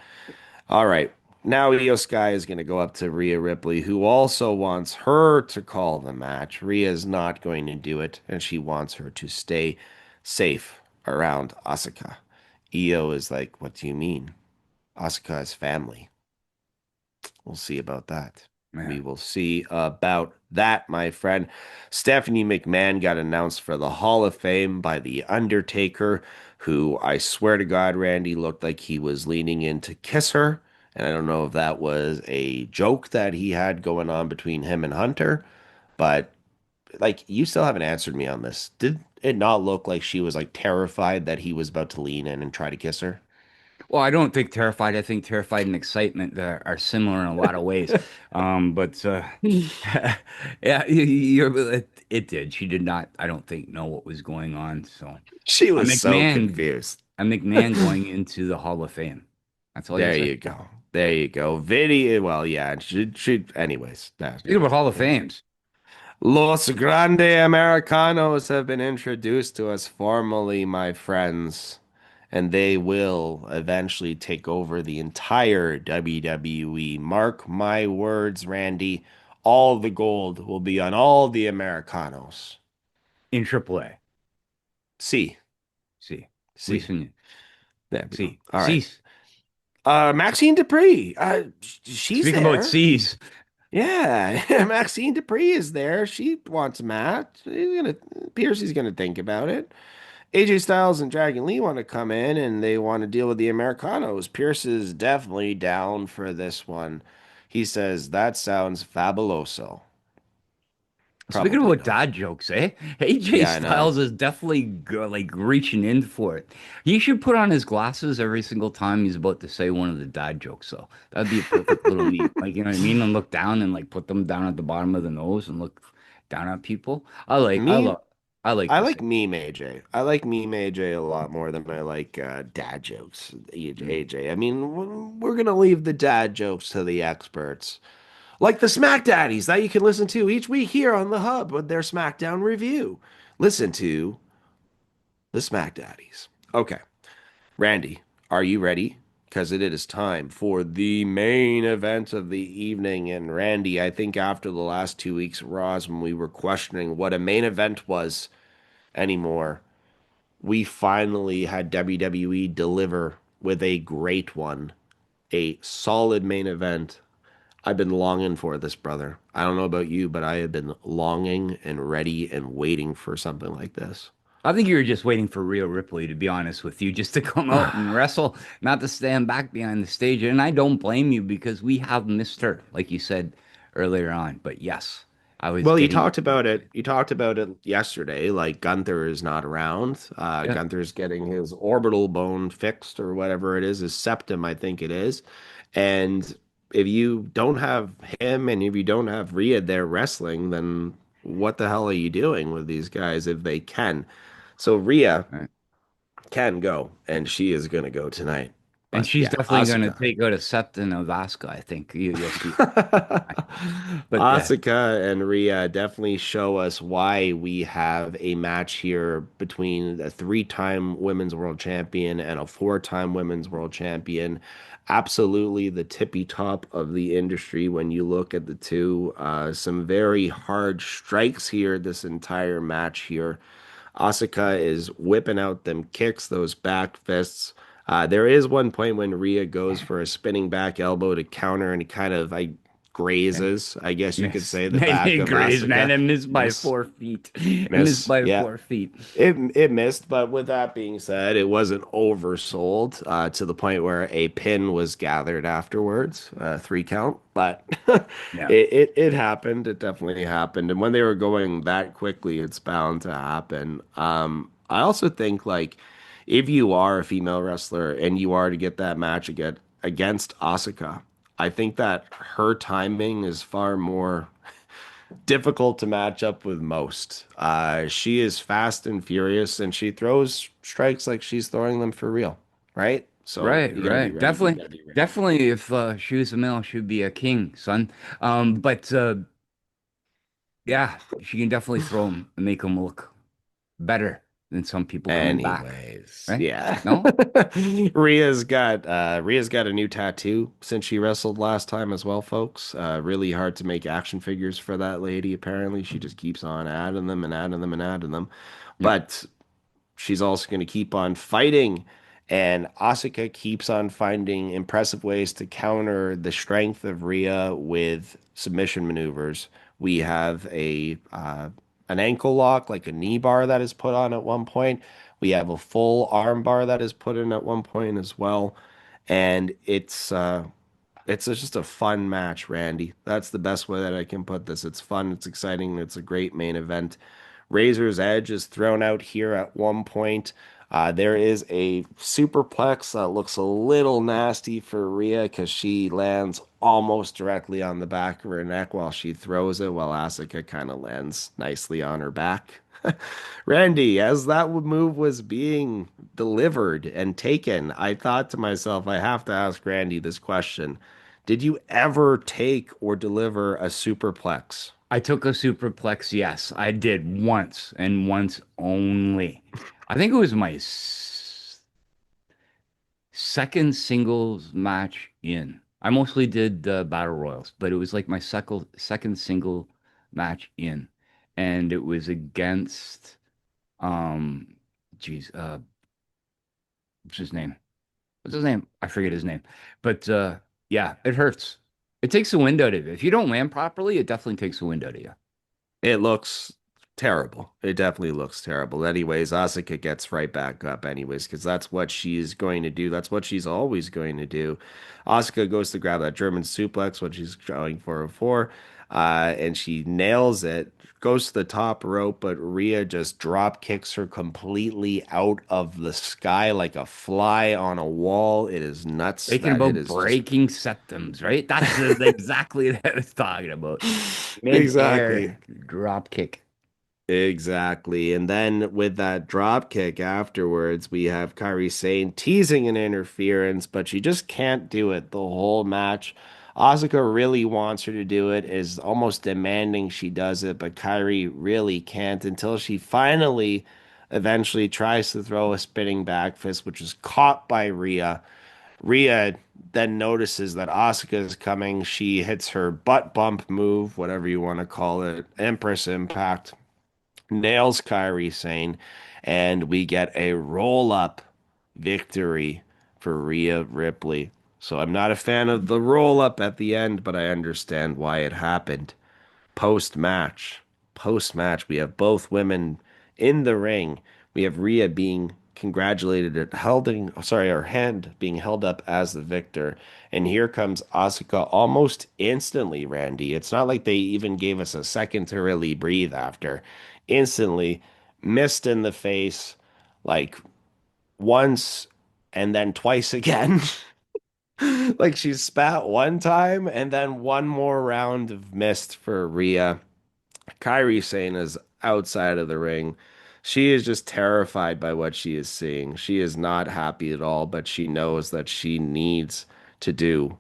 All right. Now Io Sky is going to go up to Rhea Ripley, who also wants her to call the match. Rhea is not going to do it, and she wants her to stay safe around Asuka. Io is like, "What do you mean? Asuka is family." We'll see about that. Yeah. We will see about that, my friend. Stephanie McMahon got announced for the Hall of Fame by The Undertaker, who I swear to God, Randy looked like he was leaning in to kiss her. And I don't know if that was a joke that he had going on between him and Hunter, but like, you still haven't answered me on this. Did it not look like she was like terrified that he was about to lean in and try to kiss her? Well, I don't think terrified. I think terrified and excitement are similar in a lot of ways. But yeah, it did. She did not, I don't think, know what was going on. So She a was so McMahon, confused. a McMahon going into the Hall of Fame. That's all you There gotta say. you go. There you go. Video. Well, yeah. Anyways. Speaking about Hall of Fames, Los Grande Americanos have been introduced to us formally, my friends, and they will eventually take over the entire WWE. Mark my words, Randy. All the gold will be on all the Americanos. in AAA. See, See, see. listen, There we go. see, All right. cease. Maxine Dupree. She's Speaking about there. C's, Yeah, Maxine Dupree is there. She wants a match. Piercy's gonna think about it. AJ Styles and Dragon Lee want to come in and they want to deal with the Americanos. Pierce is definitely down for this one. He says that sounds fabuloso. speaking Probably about not. dad jokes, eh? AJ Yeah, I know. Styles is definitely like reaching in for it. He should put on his glasses every single time he's about to say one of the dad jokes, though. That'd be a perfect little meme. Like, you know what I mean? And look down and like put them down at the bottom of the nose and look down at people. Me, I like I to see. like meme AJ. I like meme AJ a lot more than I like dad jokes. Mm. AJ. I mean, we're gonna leave the dad jokes to the experts. Like the Smack Daddies that you can listen to each week here on the Hub with their SmackDown review. Listen to the Smack Daddies. Okay, Randy, are you ready? Because it is time for the main event of the evening. And Randy, I think after the last 2 weeks of Raws, when we were questioning what a main event was anymore, we finally had WWE deliver with a great one, a solid main event. I've been longing for this, brother. I don't know about you, but I have been longing and ready and waiting for something like this. I think you were just waiting for Rhea Ripley, to be honest with you, just to come out and wrestle, not to stand back behind the stage. And I don't blame you because we have missed her, like you said earlier on. But yes, I was Well, you getting talked about it. You talked about it yesterday. Like Gunther is not around. yeah, Gunther's getting his orbital bone fixed or whatever it is, his septum, I think it is. And if you don't have him and if you don't have Rhea there wrestling, then what the hell are you doing with these guys if they can? So Rhea right. can go, and she is going to go tonight. And But she's yeah, definitely going to Asuka. take out a septon of Asuka. I think you'll see. But Asuka and Rhea definitely show us why we have a match here between a three-time women's world champion and a four-time women's world champion. Absolutely the tippy top of the industry when you look at the two. Some very hard strikes here this entire match here. Asuka is whipping out them kicks, those back fists. There is one point when Rhea goes for a spinning back elbow to counter and kind of I grazes, I guess you could miss. say, the Man, back he of grazed, man. Asuka. I missed by Miss, 4 feet. I missed miss, by yeah. 4 feet. It missed, but with that being said, it wasn't oversold to the point where a pin was gathered afterwards, 3 count. But Yeah. it happened. It definitely happened. And when they were going that quickly, it's bound to happen. I also think like if you are a female wrestler and you are to get that match against Asuka, I think that her timing is far more difficult to match up with most. She is fast and furious, and she throws strikes like she's throwing them for real, right? So Right, you got to be right. ready. You Definitely, got to be ready. definitely if she was a male, she'd be a king, son. But yeah, she can definitely throw him and make him look better than some people coming back, Anyways, right? yeah. No? Rhea's got a new tattoo since she wrestled last time as well, folks. Really hard to make action figures for that lady, apparently. She just keeps on adding them and adding them and adding them. Yep. But she's also going to keep on fighting. And Asuka keeps on finding impressive ways to counter the strength of Rhea with submission maneuvers. We have a an ankle lock, like a knee bar that is put on at one point. We have a full arm bar that is put in at one point as well. And it's just a fun match, Randy. That's the best way that I can put this. It's fun, it's exciting, it's a great main event. Razor's Edge is thrown out here at one point. There is a superplex that looks a little nasty for Rhea because she lands almost directly on the back of her neck while she throws it, while Asuka kind of lands nicely on her back. Randy, as that move was being delivered and taken, I thought to myself, I have to ask Randy this question. Did you ever take or deliver a superplex? I took a superplex, yes, I did once and once only. I think it was my second singles match in. I mostly did battle royals, but it was like my second single match in, and it was against um, geez, what's his name? What's his name? I forget his name, but yeah, it hurts. It takes the wind out of you. If you don't land properly, it definitely takes the wind out of you. It looks terrible. It definitely looks terrible. Anyways, Asuka gets right back up anyways, because that's what she's going to do. That's what she's always going to do. Asuka goes to grab that German suplex, what she's going for before, and she nails it. Goes to the top rope, but Rhea just drop kicks her completely out of the sky like a fly on a wall. It is nuts Thinking that it about is just breaking septums, right? That's exactly what I was talking about. Mid-air exactly. drop kick. Exactly. And then with that drop kick afterwards, we have Kairi Sane teasing an interference, but she just can't do it the whole match. Asuka really wants her to do it, is almost demanding she does it, but Kairi really can't until she finally eventually tries to throw a spinning back fist, which is caught by Rhea. Rhea then notices that Asuka is coming. She hits her butt bump move, whatever you want to call it, Empress Impact, nails Kairi Sane, and we get a roll up victory for Rhea Ripley. So I'm not a fan of the roll up at the end, but I understand why it happened. Post match, we have both women in the ring. We have Rhea being congratulated it, her hand being held up as the victor. And here comes Asuka almost instantly, Randy. It's not like they even gave us a second to really breathe after. Instantly, missed in the face, like once and then twice again. Like she spat one time and then one more round of mist for Rhea. Kairi Sane is outside of the ring. She is just terrified by what she is seeing. She is not happy at all, but she knows that she needs to do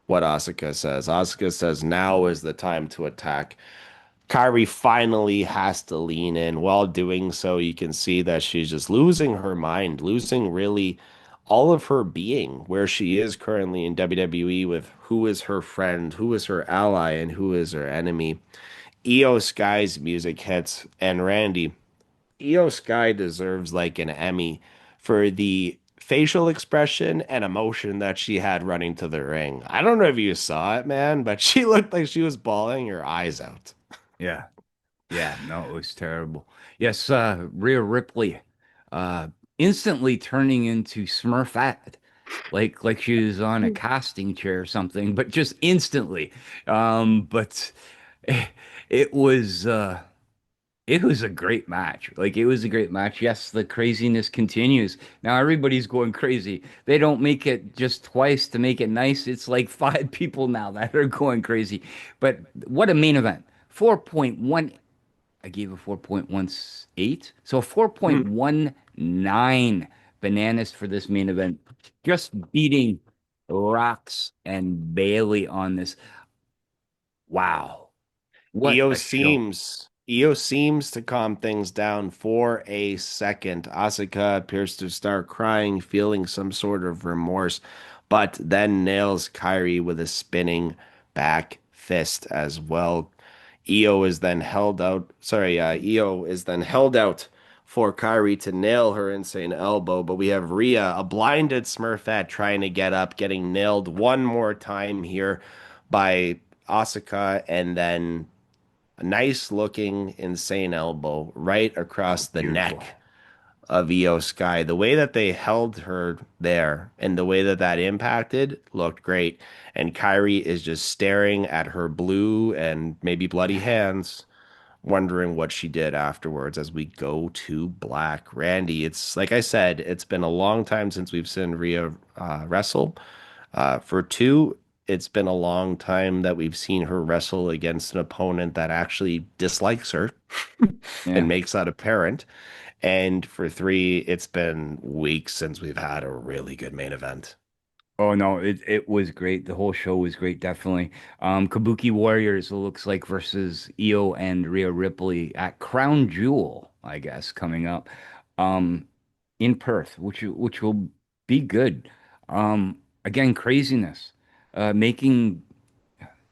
what Asuka says. Asuka says now is the time to attack. Kairi finally has to lean in. While doing so, you can see that she's just losing her mind, losing really all of her being where she is currently in WWE with who is her friend, who is her ally, and who is her enemy. Io Sky's music hits, and Randy, Io Sky deserves like an Emmy for the facial expression and emotion that she had running to the ring. I don't know if you saw it, man, but she looked like she was bawling her eyes out. Yeah. Yeah, no, it was terrible. Yes, Rhea Ripley, instantly turning into Smurfette, like she was on a casting chair or something, but just instantly. But it was it was a great match. Like it was a great match. Yes, the craziness continues. Now everybody's going crazy. They don't make it just twice to make it nice. It's like five people now that are going crazy. But what a main event. 4.1 I gave a 4.18. So 4.19 bananas for this main event. Just beating Rox and Bayley on this. Wow. What Io a show. seems Io seems to calm things down for a second. Asuka appears to start crying, feeling some sort of remorse, but then nails Kyrie with a spinning back fist as well. Io is then held out for Kyrie to nail her insane elbow, but we have Rhea, a blinded Smurfette, trying to get up, getting nailed one more time here by Asuka, and then a nice looking insane elbow right across the Beautiful. neck of Io Sky. The way that they held her there and the way that that impacted looked great. And Kyrie is just staring at her blue and maybe bloody hands, wondering what she did afterwards as we go to black. Randy, it's like I said, it's been a long time since we've seen Rhea wrestle. For two, it's been a long time that we've seen her wrestle against an opponent that actually dislikes her and Yeah. makes that apparent. And for three, it's been weeks since we've had a really good main event. Oh no, it was great. The whole show was great, definitely. Kabuki Warriors, it looks like, versus Io and Rhea Ripley at Crown Jewel, I guess, coming up. Um, in Perth, which will be good. Again, craziness. Making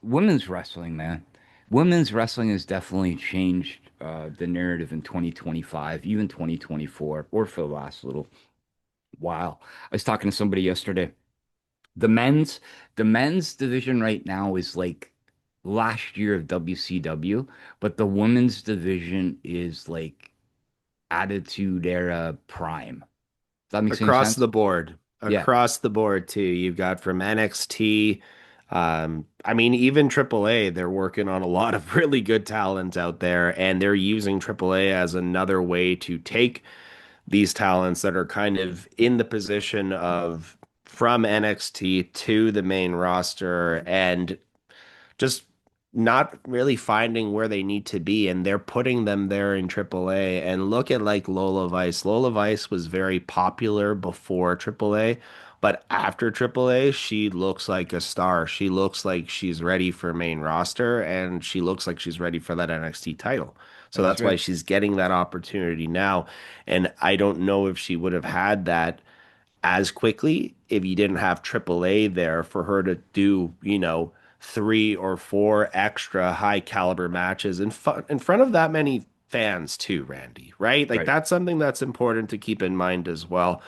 women's wrestling, man. Women's wrestling has definitely changed the narrative in 2025, even 2024, or for the last little while. I was talking to somebody yesterday. The men's the men's division right now is like last year of WCW, but the women's division is like Attitude Era Prime. Does that make any Across sense? the board, Yeah, across the board too. You've got from NXT. I mean, even AAA, they're working on a lot of really good talent out there, and they're using AAA as another way to take these talents that are kind of in the position of from NXT to the main roster and just not really finding where they need to be, and they're putting them there in AAA. And look at like Lola Vice. Lola Vice was very popular before AAA, but after AAA, she looks like a star. She looks like she's ready for main roster, and she looks like she's ready for that NXT title. So that's that's why right. she's getting that opportunity now. And I don't know if she would have had that as quickly if you didn't have AAA there for her to do, three or four extra high caliber matches in front of that many fans too, Randy, right? Like Right. that's something that's important to keep in mind as well.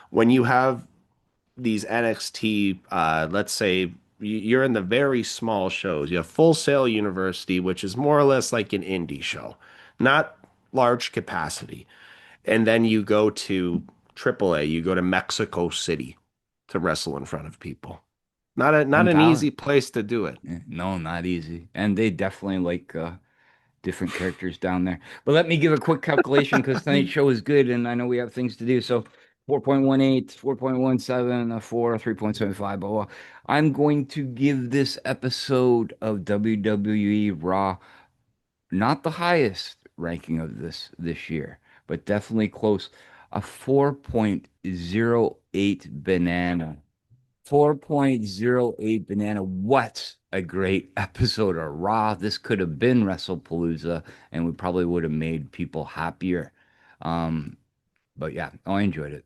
When you have these NXT, let's say you're in the very small shows, you have Full Sail University, which is more or less like an indie show, not large capacity. And then you go to AAA, you go to Mexico City to wrestle in front of people. Not an Hometown. easy place to do it. No, not easy. And they definitely like different characters down there. But let me give a quick calculation because tonight's show is good and I know we have things to do. So 4.18, 4.17, 4, 3.75, blah, blah. I'm going to give this episode of WWE Raw not the highest ranking of this year, but definitely close. A 4.08 banana. 4.08 banana. What a great episode of Raw. This could have been WrestlePalooza, and we probably would have made people happier. But yeah, I enjoyed it.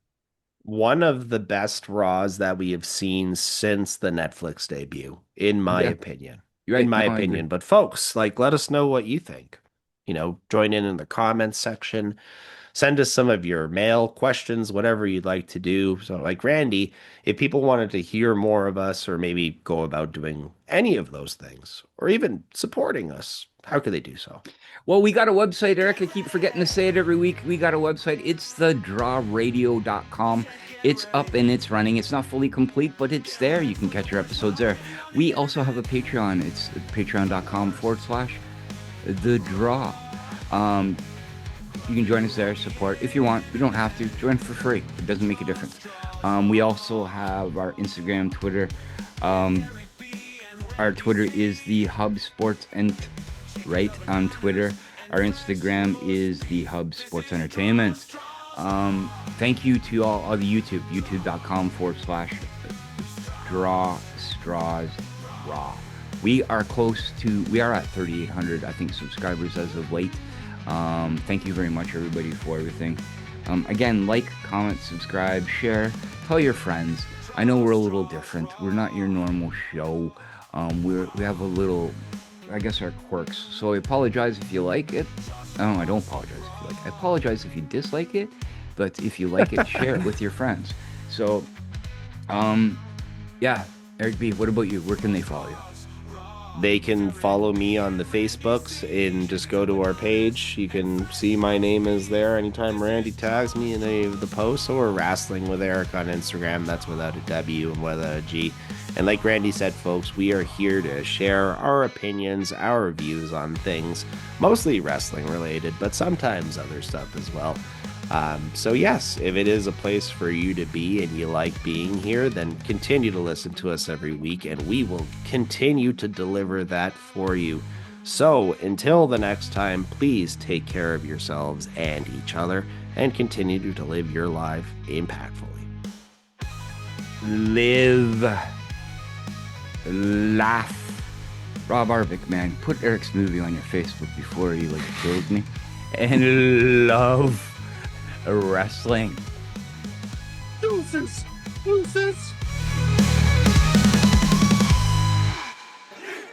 One of the best Raws that we have seen since the Netflix debut, in my opinion. You're right. In my No, I agree. opinion. But folks, like, let us know what you think. Join in the comments section. Send us some of your mail questions, whatever you'd like to do. So, like Randy, if people wanted to hear more of us or maybe go about doing any of those things or even supporting us, how could they do so? Well, we got a website, Eric. I keep forgetting to say it every week. We got a website. It's thedrawradio.com. It's up and it's running. It's not fully complete, but it's there. You can catch your episodes there. We also have a Patreon. It's patreon.com/thedraw. You can join us there, support if you want. You don't have to. Join for free. It doesn't make a difference. We also have our Instagram, Twitter. Our Twitter is the Hub Sports right on Twitter. Our Instagram is the Hub Sports Entertainment. Thank you to all the YouTube, youtube.com/draw/straws raw. We are at 3,800, I think, subscribers as of late. Thank you very much, everybody, for everything. Again, like, comment, subscribe, share, tell your friends. I know we're a little different. We're not your normal show. We have a little, I guess, our quirks. So I apologize if you like it. No, I don't apologize if you like it. I apologize if you dislike it. But if you like it, share it with your friends. So, yeah, Eric B., what about you? Where can they follow you? They can follow me on the Facebooks and just go to our page. You can see my name is there anytime Randy tags me in any of the posts, or Wrestling with Eric on Instagram. That's without a W and without a G. And like Randy said, folks, we are here to share our opinions, our views on things, mostly wrestling related, but sometimes other stuff as well. So yes, if it is a place for you to be and you like being here, then continue to listen to us every week and we will continue to deliver that for you. So until the next time, please take care of yourselves and each other and continue to live your life impactfully. Live. Laugh. Rob Arvik, man, put Eric's movie on your Facebook before he kills me. And love wrestling. Deuces.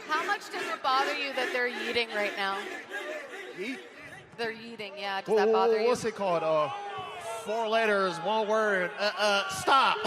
How much does it bother you that they're yeeting right now? Yeet? They're yeeting, yeah. Does that bother you? What's it called? 4 letters, 1 word. Stop.